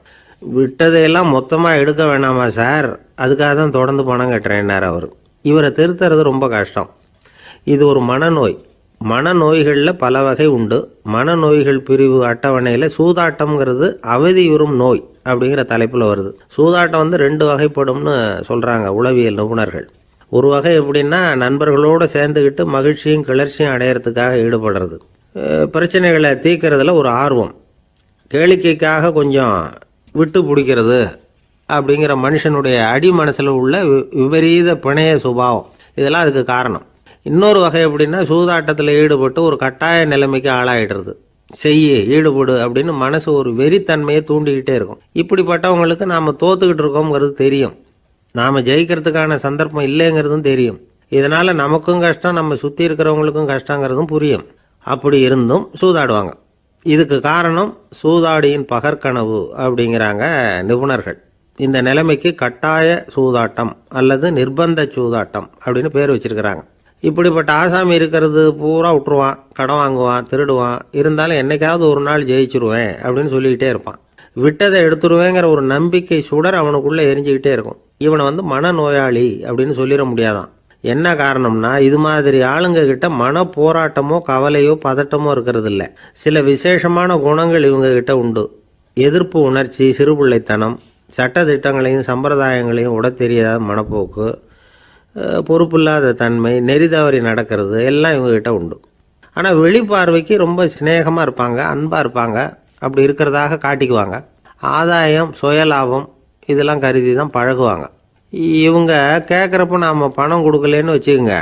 விட்டதையெல்லாம் மொத்தமாக எடுக்க வேணாமா சார், அதுக்காக தான் தொடர்ந்து பணம் கட்டுறேன்னார் அவர். இவரை திருத்துறது ரொம்ப கஷ்டம். இது ஒரு மனநோய். மனநோய்களில் பல வகை உண்டு. மனநோய்கள் பிரிவு அட்டவணையில் சூதாட்டம்ங்கிறது அவதியுறும் நோய் அப்படிங்கிற தலைப்பில் வருது. சூதாட்டம் 2 வகைப்படும்னு சொல்கிறாங்க உளவியல் நிபுணர்கள். ஒரு வகை எப்படின்னா நண்பர்களோடு சேர்ந்துக்கிட்டு மகிழ்ச்சியும் கிளர்ச்சியும் அடையிறதுக்காக ஈடுபடுறது, பிரச்சனைகளை தீர்க்கறதுல ஒரு ஆர்வம், கேளிக்கைக்காக கொஞ்சம் விட்டு பிடிக்கிறது அப்படிங்கிற மனுஷனுடைய அடி மனசில் உள்ள விபரீத பிணைய சுபாவம், இதெல்லாம் அதுக்கு காரணம். இன்னொரு வகை எப்படின்னா சூதாட்டத்தில் ஈடுபட்டு ஒரு கட்டாய நிலைமைக்கு ஆளாயிடுறது, ஈடுபடு அப்படின்னு மனசு ஒரு வெறித்தன்மையை தூண்டிக்கிட்டே இருக்கும். இப்படிப்பட்டவங்களுக்கு நாம் தோத்துக்கிட்டு இருக்கோங்கிறது தெரியும், நாம் ஜெயிக்கிறதுக்கான சந்தர்ப்பம் இல்லைங்கிறதும் தெரியும். இதனால் நமக்கும் கஷ்டம், நம்ம சுற்றி இருக்கிறவங்களுக்கும் கஷ்டங்கிறதும் புரியும். அப்படி இருந்தும் சூதாடுவாங்க. இதுக்கு காரணம் சூதாடியின் பகற்கனவு அப்படிங்கிறாங்க நிபுணர்கள். இந்த நிலைமைக்கு கட்டாய சூதாட்டம் அல்லது நிர்பந்த சூதாட்டம் அப்படின்னு பேர் வச்சிருக்கிறாங்க. இப்படிப்பட்ட ஆசாமி இருக்கிறது பூரா விட்டுருவான், கடன் வாங்குவான், திருடுவான், இருந்தாலும் என்னைக்காவது ஒரு நாள் ஜெயிச்சிருவேன் அப்படின்னு சொல்லிக்கிட்டே இருப்பான். விட்டதை எடுத்துருவேங்கிற ஒரு நம்பிக்கை சுடர் அவனுக்குள்ளே எரிஞ்சுக்கிட்டே இருக்கும். இவனை மனநோயாளி அப்படின்னு சொல்லிட முடியாதான். என்ன காரணம்னா இது மாதிரி ஆளுங்க கிட்ட மன போராட்டமோ கவலையோ பதட்டமோ இருக்கிறது இல்லை. சில விசேஷமான குணங்கள் இவங்க கிட்ட உண்டு. எதிர்ப்பு உணர்ச்சி, சிறுபிள்ளைத்தனம், சட்ட திட்டங்களையும் சம்பிரதாயங்களையும் உட தெரியாத மனப்போக்கு, பொறுப்பில்லாத தன்மை, நெறி தவறி நடக்கிறது எல்லாம் இவங்ககிட்ட உண்டு. ஆனால் வெளிப்பார்வைக்கு ரொம்ப சிநேகமாக இருப்பாங்க, அன்பாக இருப்பாங்க, அப்படி இருக்கிறதாக காட்டிக்குவாங்க. ஆதாயம், சுயலாபம் இதெல்லாம் கருதி தான் பழகுவாங்க. இவங்க கேட்குறப்ப நாம் பணம் கொடுக்கலன்னு வச்சுக்கோங்க,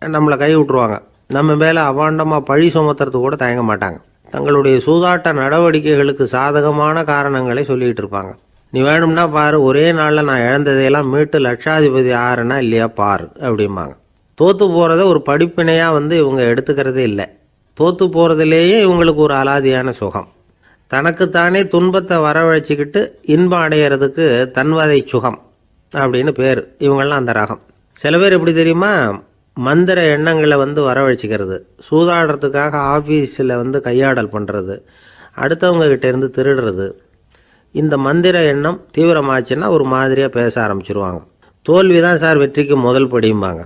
நம்மளை கை விட்டுருவாங்க. நம்ம மேலே அபாண்டமாக பழி சுமத்துறது கூட தயங்க மாட்டாங்க. தங்களுடைய சூதாட்ட நடவடிக்கைகளுக்கு சாதகமான காரணங்களை சொல்லிக்கிட்டு இருப்பாங்க. நீ வேணும்னா பாரு, ஒரே நாளில் நான் இழந்ததையெல்லாம் மீட்டு லட்சாதிபதி ஆறுனா இல்லையா பாரு அப்படிம்பாங்க. தோற்று போகிறத ஒரு படிப்பினையாக இவங்க எடுத்துக்கிறதே இல்லை. தோற்று போகிறதுலேயே இவங்களுக்கு ஒரு அலாதியான சுகம். தனக்குத்தானே துன்பத்தை வரவழைச்சிக்கிட்டு இன்பம் அடையிறதுக்கு தன்வதை சுகம் அப்படின்னு பேர். இவங்கெல்லாம் அந்த ரகம். சில பேர் எப்படி தெரியுமா, மந்திர எண்ணங்களை வரவழைச்சிக்கிறது, சூதாடுறதுக்காக ஆஃபீஸில் கையாடல் பண்ணுறது, அடுத்தவங்க கிட்ட இருந்து திருடுறது. இந்த மந்திர எண்ணம் தீவிரமாச்சுன்னா ஒரு மாதிரியாக பேச ஆரம்பிச்சிருவாங்க. தோல்வி தான் சார் வெற்றிக்கு முதல் படியும்பாங்க.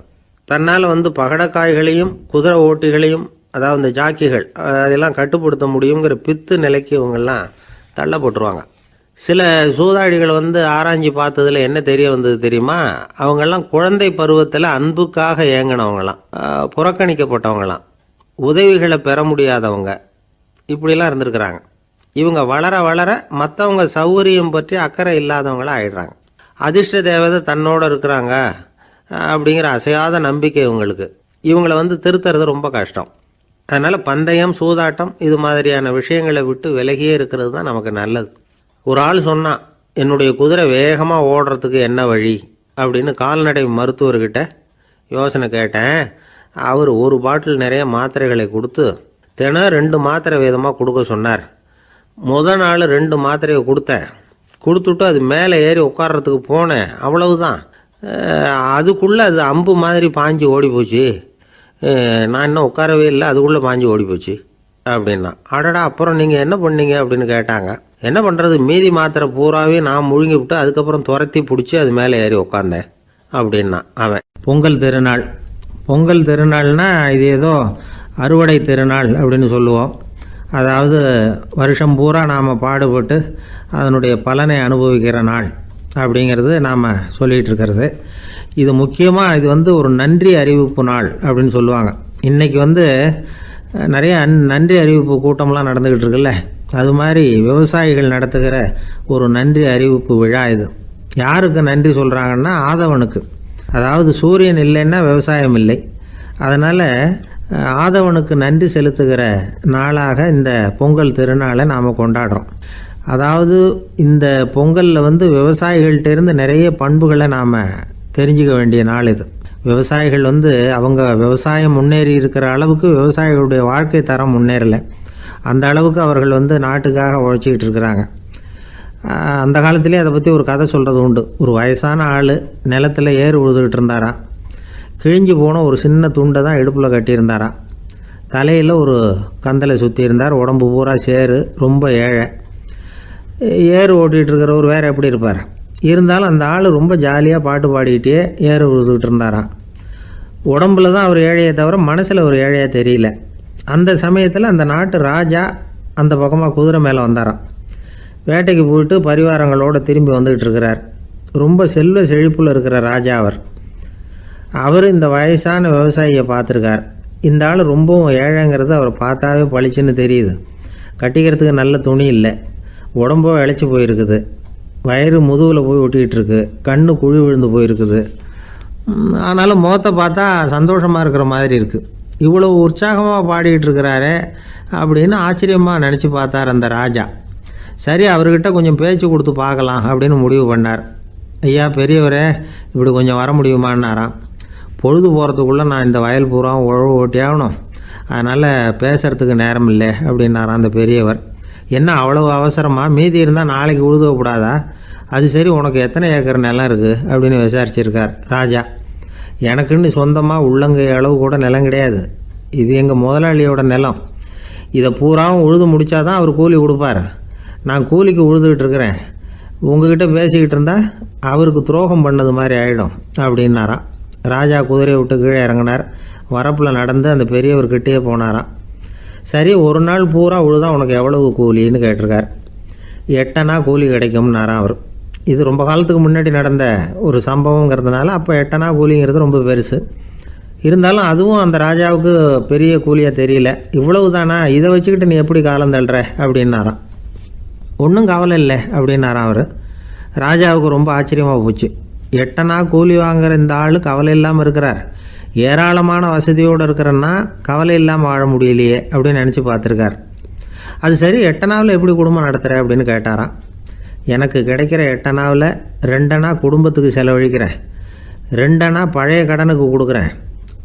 தன்னால் பகடக்காய்களையும் குதிரை ஓட்டிகளையும், அதாவது இந்த ஜாக்கிகள், அதெல்லாம் கட்டுப்படுத்த முடியுங்கிற பித்து நிலைக்கு இவங்கெல்லாம் தள்ளப்பட்டுருவாங்க. சில சூதாடிகள் ஆராய்ச்சி பார்த்ததில் என்ன தெரிய வந்தது தெரியுமா? அவங்கெல்லாம் குழந்தை பருவத்தில் அன்புக்காக ஏங்கினவங்களாம், புறக்கணிக்கப்பட்டவங்களாம், உதவிகளை பெற முடியாதவங்க, இப்படிலாம் இருந்திருக்கிறாங்க. இவங்க வளர வளர மற்றவங்க சௌகரியம் பற்றி அக்கறை இல்லாதவங்களாக ஆயிடுறாங்க. அதிர்ஷ்ட தேவதை தன்னோடு இருக்கிறாங்க அப்படிங்கிற அசையாத நம்பிக்கை இவங்களுக்கு. இவங்களை திருத்துறது ரொம்ப கஷ்டம். அதனால் பந்தயம், சூதாட்டம் இது மாதிரியான விஷயங்களை விட்டு விலகியே இருக்கிறது தான் நமக்கு நல்லது. ஒரு ஆள் சொன்னான், என்னுடைய குதிரை வேகமாக ஓடுறதுக்கு என்ன வழி அப்படின்னு கால்நடை மருத்துவர்கிட்ட யோசனை கேட்டேன். அவர் ஒரு பாட்டில் நிறைய மாத்திரைகளை கொடுத்து தினம் 2 மாத்திரை வீதமாக கொடுக்க சொன்னார். முதல் நாள் 2 மாத்திரையை கொடுத்துட்டு அது மேலே ஏறி உட்கார்றதுக்கு போனேன். அவ்வளவுதான். அதுக்குள்ளே அது அம்பு மாதிரி பாஞ்சு ஓடி போச்சு. நான் இன்னும் உட்காரவே இல்லை, அதுக்குள்ளே பாஞ்சு ஓடி போச்சு அப்படின்னா. அடடா, அப்புறம் நீங்கள் என்ன பண்ணீங்க அப்படின்னு கேட்டாங்க. என்ன பண்ணுறது, மீதி மாத்திரை பூராவே நான் முழுங்கி விட்டு அதுக்கப்புறம் துரத்தி பிடிச்சி அது மேலே ஏறி உட்காந்தேன் அப்படின்னா அவன். பொங்கல் திருநாள்னா இது ஏதோ அறுவடை திருநாள் அப்படின்னு சொல்லுவோம். அதாவது வருஷம் பூரா நாம் பாடுபட்டு அதனுடைய பலனை அனுபவிக்கிற நாள் அப்படிங்கிறது நாம் சொல்லிகிட்டு இருக்கிறது. இது முக்கியமாக இது ஒரு நன்றி அறிவிப்பு நாள் அப்படின்னு சொல்லுவாங்க. இன்றைக்கி நிறைய நன்றி அறிவிப்பு கூட்டம்லாம் நடந்துக்கிட்டு இருக்குல்ல, அது மாதிரி விவசாயிகள் நடத்துகிற ஒரு நன்றி அறிவிப்பு விழா இது. யாருக்கு நன்றி சொல்கிறாங்கன்னா ஆதவனுக்கு. அதாவது சூரியன் இல்லைன்னா விவசாயம் இல்லை. அதனால் ஆதவனுக்கு நன்றி செலுத்துகிற நாளாக இந்த பொங்கல் திருநாளை நாம் கொண்டாடுறோம். அதாவது இந்த பொங்கலில் விவசாயிகள்கிட்டேருந்து நிறைய பண்புகளை நாம் தெரிஞ்சுக்க வேண்டிய நாள் இது. விவசாயிகள் அவங்க விவசாயம் முன்னேறி இருக்கிற அளவுக்கு விவசாயிகளுடைய வாழ்க்கை தரம் முன்னேறலை. அந்த அளவுக்கு அவர்கள் நாட்டுக்காக உழைச்சிக்கிட்டு இருக்கிறாங்க. அந்த காலத்திலே அதை பற்றி ஒரு கதை சொல்கிறது உண்டு. ஒரு வயசான ஆள் நிலத்தில் ஏறு உழுதுகிட்டு இருந்தாராம். கிழிஞ்சு போன ஒரு சின்ன துண்டை தான் இடுப்பில் கட்டியிருந்தாராம். தலையில் ஒரு கந்தலை சுற்றி இருந்தார். உடம்பு பூரா சேரு, ரொம்ப ஏழை. ஏறு ஓட்டிகிட்டு இருக்கிறவர் வேறு எப்படி இருப்பார்? இருந்தாலும் அந்த ஆள் ரொம்ப ஜாலியாக பாட்டு பாடிக்கிட்டே ஏறு உழுதுகிட்டு இருந்தாராம். உடம்புல தான் அவர் ஏழையை தவிர மனசில் ஒரு ஏழையாக தெரியல. அந்த சமயத்தில் அந்த நாட்டு ராஜா அந்த பக்கமாக குதிரை மேலே வந்தாராம். வேட்டைக்கு போயிட்டு பரிவாரங்களோடு திரும்பி வந்துக்கிட்டு இருக்கிறார். ரொம்ப செல்வ செழிப்பில் இருக்கிற ராஜா அவர் இந்த வயசான விவசாயியை பார்த்துருக்கார். இந்த ஆள் ரொம்பவும் ஏழைங்கிறது அவர் பார்த்தாவே பளிச்சுன்னு தெரியுது. கட்டிக்கிறதுக்கு நல்ல துணி இல்லை, உடம்போ இழைச்சி போயிருக்குது, வயிறு முதுகில் போய் ஒட்டிக்கிட்டு இருக்கு, கண்ணு குழி விழுந்து போயிருக்குது. ஆனாலும் முகத்தை பார்த்தா சந்தோஷமாக இருக்கிற மாதிரி இருக்குது. இவ்வளோ உற்சாகமாக பாடிக்கிட்டு இருக்கிறாரே அப்படின்னு ஆச்சரியமாக நினச்சி பார்த்தார் அந்த ராஜா. சரி, அவர்கிட்ட கொஞ்சம் பேச்சு கொடுத்து பார்க்கலாம் அப்படின்னு முடிவு பண்ணார். ஐயா பெரியவரே, இப்படி கொஞ்சம் வர முடியுமான்னாராம். பொழுது போகிறதுக்குள்ளே நான் இந்த வயல் பூரா உழவு ஓட்டி ஆகணும், அதனால் பேசுகிறதுக்கு நேரம் இல்லை அப்படின்னாராம் அந்த பெரியவர். என்ன அவ்வளவு அவசரமாக? மீதி இருந்தால் நாளைக்கு உழுதக்கூடாதா? அது சரி, உனக்கு எத்தனை ஏக்கர் நிலம் இருக்குது அப்படின்னு விசாரிச்சிருக்கார் ராஜா. எனக்குன்னு சொந்தமாக உள்ளங்கை அளவு கூட நிலம் கிடையாது. இது எங்கள் முதலாளியோட நிலம். இதை பூராவும் உழுது முடித்தா தான் அவர் கூலி கொடுப்பார். நான் கூலிக்கு உழுதுகிட்டு இருக்கிறேன். உங்ககிட்ட பேசிக்கிட்டு இருந்தால் அவருக்கு துரோகம் பண்ணது மாதிரி ஆகிடும் அப்படின்னாராம். ராஜா குதிரையை விட்டு கீழே இறங்கினார். வரப்பில் நடந்து அந்த பெரியவர்கிட்டே போனாராம். சரி, ஒரு நாள் பூரா உழுதா உனக்கு எவ்வளவு கூலின்னு கேட்டிருக்கார். 8 அணா கூலி கிடைக்கும்னாராம் அவர். இது ரொம்ப காலத்துக்கு முன்னாடி நடந்த ஒரு சம்பவங்கிறதுனால அப்போ 8 அணா கூலிங்கிறது ரொம்ப பெருசு. இருந்தாலும் அதுவும் அந்த ராஜாவுக்கு பெரிய கூலியாக தெரியல. இவ்வளவு தானா, இதை வச்சுக்கிட்டு நீ எப்படி காலம் தள்ளுற அப்படின்னாராம். ஒன்றும் கவலை இல்லை அப்படின்னாராம் அவர். ராஜாவுக்கு ரொம்ப ஆச்சரியமாக போச்சு. 8 அணா கூலி வாங்குகிற இந்த ஆள் கவலை இல்லாமல் இருக்கிறார், ஏராளமான வசதியோடு இருக்கிறன்னா கவலை இல்லாமல் வாழ முடியலையே அப்படின்னு நினச்சி பார்த்துருக்கார். அது சரி, 8 அணாவில் எப்படி குடும்பம் நடத்துகிற அப்படின்னு கேட்டாராம். எனக்கு கிடைக்கிற 8 அணாவில் 2 அணா குடும்பத்துக்கு செலவழிக்கிறேன், 2 அணா பழைய கடனுக்கு கொடுக்குறேன்,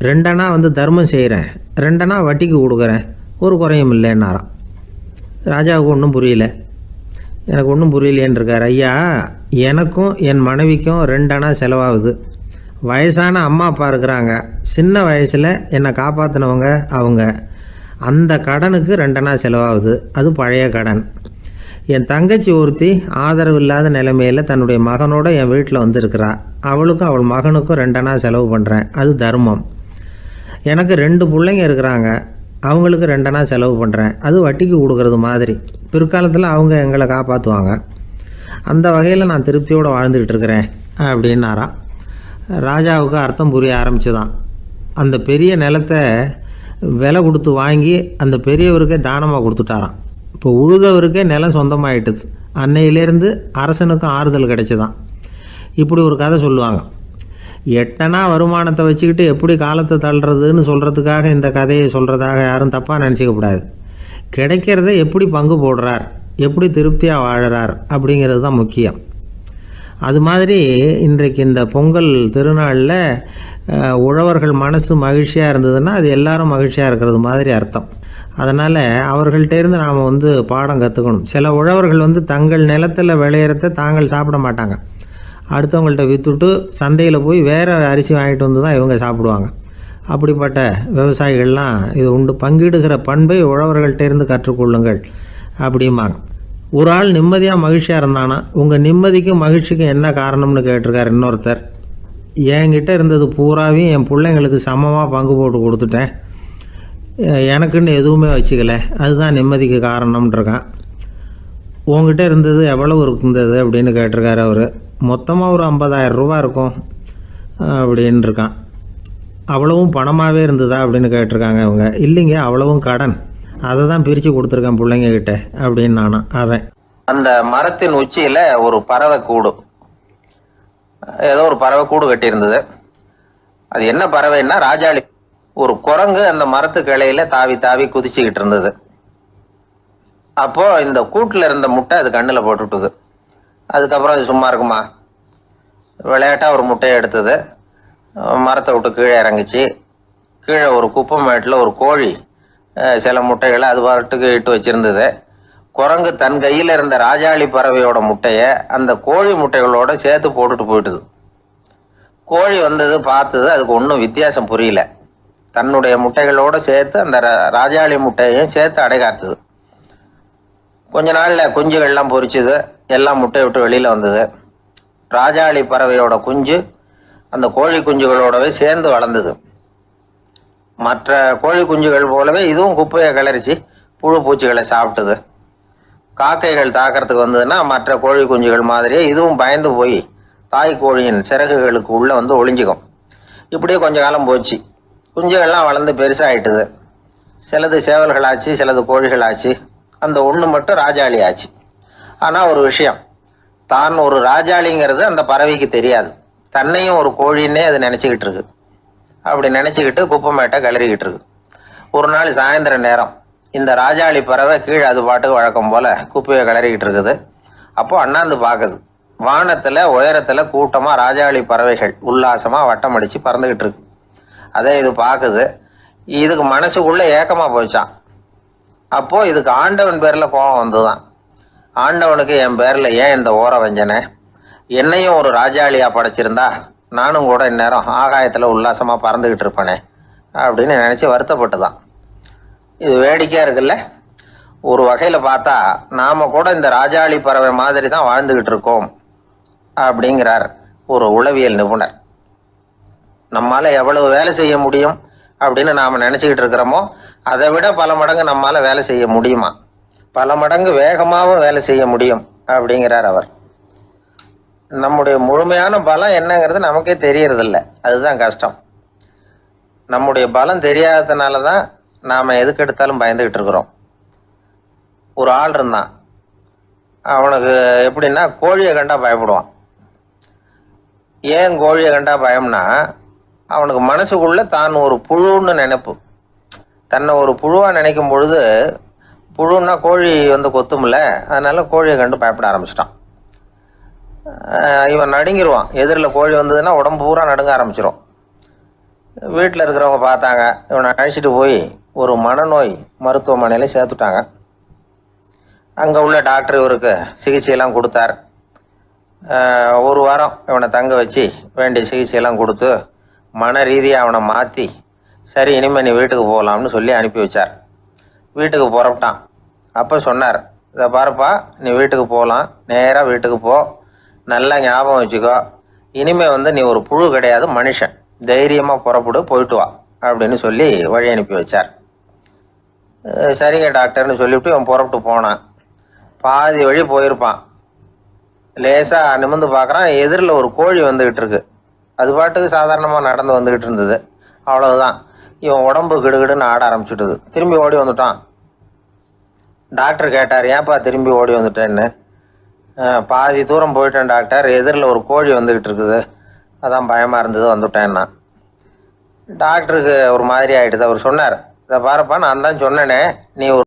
2 அணா தர்மம் செய்கிறேன், 2 அணா வட்டிக்கு கொடுக்குறேன், ஒரு குறையும் இல்லைன்னாராம். ராஜாவுக்கு ஒன்றும் புரியல. எனக்கு ஒன்றும் புரியலேன்னு இருக்கார். ஐயா, எனக்கும் என் மனைவிக்கும் 2 அணா செலவாகுது. வயசான அம்மா அப்பா இருக்கிறாங்க, சின்ன வயசில் என்னை காப்பாற்றினவங்க அவங்க. அந்த கடனுக்கு 2 அணா செலவாகுது, அது பழைய கடன். என் தங்கச்சி ஒருத்தி ஆதரவு இல்லாத நிலைமையில் தன்னுடைய மகனோட என் வீட்டில் இருக்கிறா. அவளுக்கும் அவள் மகனுக்கும் 2 அணா செலவு பண்ணுறேன், அது தர்மம். எனக்கு 2 பிள்ளைங்க இருக்கிறாங்க, அவங்களுக்கு 2 செலவு பண்ணுறேன், அது வட்டிக்கு கொடுக்கறது மாதிரி. பிற்காலத்தில் அவங்க எங்களை காப்பாற்றுவாங்க. அந்த வகையில் நான் திருப்தியோடு வாழ்ந்துக்கிட்டு இருக்கிறேன் அப்படின்னாராம். ராஜாவுக்கு அர்த்தம் புரிய ஆரம்பிச்சுதான். அந்த பெரிய நிலத்தை விலை கொடுத்து வாங்கி அந்த பெரியவருக்கே தானமாக கொடுத்துட்டாராம். இப்போ உழுதவருக்கே நிலம் சொந்தமாயிட்டுது. அன்னையிலேருந்து அரசனுக்கும் ஆறுதல் கிடைச்சிதான். இப்படி ஒரு கதை சொல்லுவாங்க. 8 வருமானத்தை வச்சுக்கிட்டு எப்படி காலத்தை தள்ளுறதுன்னு சொல்கிறதுக்காக இந்த கதையை சொல்கிறதாக யாரும் தப்பாக நினச்சிக்கக்கூடாது. கிடைக்கிறத எப்படி பங்கு போடுறார், எப்படி திருப்தியாக வாழறார் அப்படிங்கிறது தான் முக்கியம். அது மாதிரி இன்றைக்கு இந்த பொங்கல் திருநாளில் உழவர்கள் மனசு மகிழ்ச்சியாக இருந்ததுன்னா அது எல்லாரும் மகிழ்ச்சியாக இருக்கிறது மாதிரி அர்த்தம். அதனால் அவர்கள்ட்டேருந்து நாம் பாடம் கற்றுக்கணும். சில உழவர்கள் தங்கள் நிலத்தில் விளையிறத தாங்கள் சாப்பிட மாட்டாங்க. அடுத்தவங்கள்ட்ட விற்றுட்டு சந்தையில் போய் வேறு அரிசி வாங்கிட்டு வந்து தான் இவங்க சாப்பிடுவாங்க. அப்படிப்பட்ட விவசாயிகள்லாம் இது உண்டு. பங்கிடுகிற பண்பை உழவர்கள்ட்டேருந்து கற்றுக்கொள்ளுங்கள் அப்படிம்பாங்க. ஒரு ஆள் நிம்மதியாக மகிழ்ச்சியாக இருந்தானா, உங்கள் நிம்மதிக்கும் மகிழ்ச்சிக்கும் என்ன காரணம்னு கேட்டிருக்கார் இன்னொருத்தர். என்கிட்ட இருந்தது பூராவையும் என் பிள்ளைங்களுக்கு சமமாக பங்கு போட்டு கொடுத்துட்டேன், எனக்குன்னு எதுவுமே வச்சுக்கல, அதுதான் நிம்மதிக்கு காரணம்ன்றிருக்கான். உங்ககிட்ட இருந்தது எவ்வளவு இருந்தது அப்படின்னு கேட்டிருக்காரு அவர். மொத்தமாக ஒரு 50,000 ரூபா இருக்கும் அப்படின்னு இருக்கான். அவ்வளவும் பணமாகவே இருந்ததா அப்படின்னு கேட்டிருக்காங்க இவங்க. இல்லைங்க, அவ்வளவும் கடன், அதை தான் பிரித்து கொடுத்துருக்கேன் பிள்ளைங்க கிட்ட அப்படின்னு நானும். அவன் அந்த மரத்தின் உச்சியில ஒரு பறவை கூடு, ஏதோ ஒரு பறவை கூடு கட்டியிருந்தது. அது என்ன பறவைன்னா ராஜாளி. ஒரு குரங்கு அந்த மரத்து கிளையில தாவி தாவி குதிச்சுக்கிட்டு இருந்தது. அப்போ இந்த கூட்டுல இருந்த முட்டை அது கண்ணுல போட்டுட்டுது. அதுக்கப்புறம் அது சும்மா இருக்குமா, விளையாட்டா ஒரு முட்டையை எடுத்தது, மரத்தை விட்டு கீழே இறங்குச்சு. கீழே ஒரு குப்பை மேட்டில் ஒரு கோழி சில முட்டைகளை அது பாட்டுக்கு இட்டு வச்சிருந்தது. குரங்கு தன் கையில் இருந்த ராஜாளி பறவையோட முட்டையை அந்த கோழி முட்டைகளோட சேர்த்து போட்டுட்டு போயிட்டுது. கோழி வந்தது, பார்த்தது, அதுக்கு ஒன்றும் வித்தியாசம் புரியல. தன்னுடைய முட்டைகளோட சேர்த்து அந்த ராஜாளி முட்டையையும் சேர்த்து அடைகாத்துது. கொஞ்ச நாள்ல குஞ்சுகள்லாம் பொரிச்சுது, எல்லாம் முட்டையை விட்டு வெளியில வந்தது. ராஜாளி பறவையோட குஞ்சு அந்த கோழி குஞ்சுகளோடவே சேர்ந்து வளர்ந்தது. மற்ற கோழி குஞ்சுகள் போலவே இதுவும் குப்பையை கிளறிச்சு புழு பூச்சிகளை சாப்பிட்டுது. காக்கைகள் தாக்கிறதுக்கு வந்ததுன்னா மற்ற கோழி குஞ்சுகள் மாதிரியே இதுவும் பயந்து போய் தாய் கோழியின் சிறகுகளுக்கு உள்ள ஒளிஞ்சுக்கும். இப்படியே கொஞ்ச காலம் போச்சு. குஞ்சுகள்லாம் வளர்ந்து பெருசாயிட்டுது. சிலது சேவல்களாச்சு, சிலது கோழிகளாச்சு. அந்த ஒண்ணு மட்டும் ராஜாளி ஆச்சு. ஆனா ஒரு விஷயம், தான் ஒரு ராஜாளிங்கிறது அந்த பறவைக்கு தெரியாது. தன்னையும் ஒரு கோழின்னே அது நினைச்சுக்கிட்டு இருக்கு. அப்படி நினைச்சுக்கிட்டு குப்பை மேட்டை கிளறிக்கிட்டு இருக்கு. ஒரு நாள் சாயந்தர நேரம் இந்த ராஜாளி பறவை கீழே அது பாட்டுக்கு வழக்கம் போல குப்பையை கிளறிக்கிட்டு இருக்குது. அப்போ அண்ணாந்து பாக்குது. வானத்துல உயரத்துல கூட்டமா ராஜாளி பறவைகள் உல்லாசமா வட்டம் அடிச்சு பறந்துகிட்டு இருக்கு. அதே இது பாக்குது. இதுக்கு மனசுக்குள்ள ஏக்கமா போச்சான். அப்போ இதுக்கு ஆண்டவன் பேர்ல கோபம் வந்துதான். ஆண்டவனுக்கு என் பேர்ல ஏன் இந்த ஓர வஞ்சனை, என்னையும் ஒரு ராஜாளியா படைச்சிருந்தா நானும் கூட இந்நேரம் ஆகாயத்துல உல்லாசமா பறந்துகிட்டு இருப்பேனே அப்படின்னு நினைச்சு வருத்தப்பட்டுதான். இது வேடிக்கையா இருக்குல்ல. ஒரு வகையில பார்த்தா நாம கூட இந்த ராஜாளி பறவை மாதிரி தான் வாழ்ந்துகிட்டு இருக்கோம் அப்படிங்கிறார் ஒரு உளவியல் நிபுணர். நம்மால எவ்வளவு வேலை செய்ய முடியும் அப்படின்னு நாம நினைச்சுக்கிட்டு இருக்கிறோமோ அதை விட பல மடங்கு நம்மால வேலை செய்ய முடியுமா, பல மடங்கு வேகமாகவும் வேலை செய்ய முடியும் அப்படிங்கிறார் அவர். நம்முடைய முழுமையான பலம் என்னங்கிறது நமக்கே தெரியறது இல்லை, அதுதான் கஷ்டம். நம்முடைய பலம் தெரியாததுனாலதான் நாம எதுக்கு எடுத்தாலும் பயந்துகிட்டு இருக்கிறோம். ஒரு ஆள் இருந்தான், அவனுக்கு எப்படின்னா கோழியை கண்டா பயப்படுவான். ஏன் கோழியை கண்டா பயம்னா, அவனுக்கு மனசுக்குள்ள தான் ஒரு புழுன்னு நினைப்பு. தன்னை ஒரு புழுவா நினைக்கும் பொழுது, புழுன்னா கோழி கொத்தும்ல, அதனால கோழியை கண்டு பயப்பட ஆரம்பிச்சிட்டான். இவன் நடுங்கிடுவான். எதிரில் கோழி வந்ததுன்னா உடம்பு பூரா நடுங்க ஆரம்பிச்சிடும். வீட்டில் இருக்கிறவங்க பார்த்தாங்க. இவனை அழைச்சிட்டு போய் ஒரு மனநோய் மருத்துவமனையில சேர்த்துட்டாங்க. அங்க உள்ள டாக்டர் இவருக்கு சிகிச்சையெல்லாம் கொடுத்தார். ஒரு வாரம் இவனை தங்க வச்சு வேண்டிய சிகிச்சையெல்லாம் கொடுத்து மன ரீதியாக அவனை மாற்றி, சரி இனிமே நீ வீட்டுக்கு போகலாம்னு சொல்லி அனுப்பி வச்சார். வீட்டுக்கு புறப்பட்டான். அப்போ சொன்னார், இதை பாருப்பா, நீ வீட்டுக்கு போகலாம், நேராக வீட்டுக்கு போ, நல்லா ஞாபகம் வச்சுக்கோ, இனிமே நீ ஒரு புழு கிடையாது, மனுஷன், தைரியமாக புறப்படு, போயிட்டு வா அப்படின்னு சொல்லி வழி அனுப்பி வச்சார். சரிங்க டாக்டர்னு சொல்லிவிட்டு அவன் புறப்பட்டு போனான். பாதி வழி போயிருப்பான். லேசா நிமிர்ந்து பார்க்குறான், எதிரில் ஒரு கோழி வந்துகிட்டு இருக்கு. அது பாட்டுக்கு சாதாரணமாக நடந்து வந்துகிட்டு இருந்தது. அவ்வளவுதான், இவன் உடம்பு கிடுகிடுன்னு ஆட ஆரம்பிச்சுட்டுது. திரும்பி ஓடி வந்துட்டான். டாக்டர் கேட்டார், ஏன்ப்பா திரும்பி ஓடி வந்துட்டேன்னு. பாதி தூரம் போயிட்டேன் டாக்டர், எதிரில் ஒரு கோழி வந்துகிட்டு இருக்குது, அதான் பயமா இருந்தது வந்துட்டேன்னா. டாக்டருக்கு ஒரு மாதிரி ஆயிடுது. அவர் சொன்னார், இதை பாருப்பா, நான் தான் சொன்னேனே, நீ ஒரு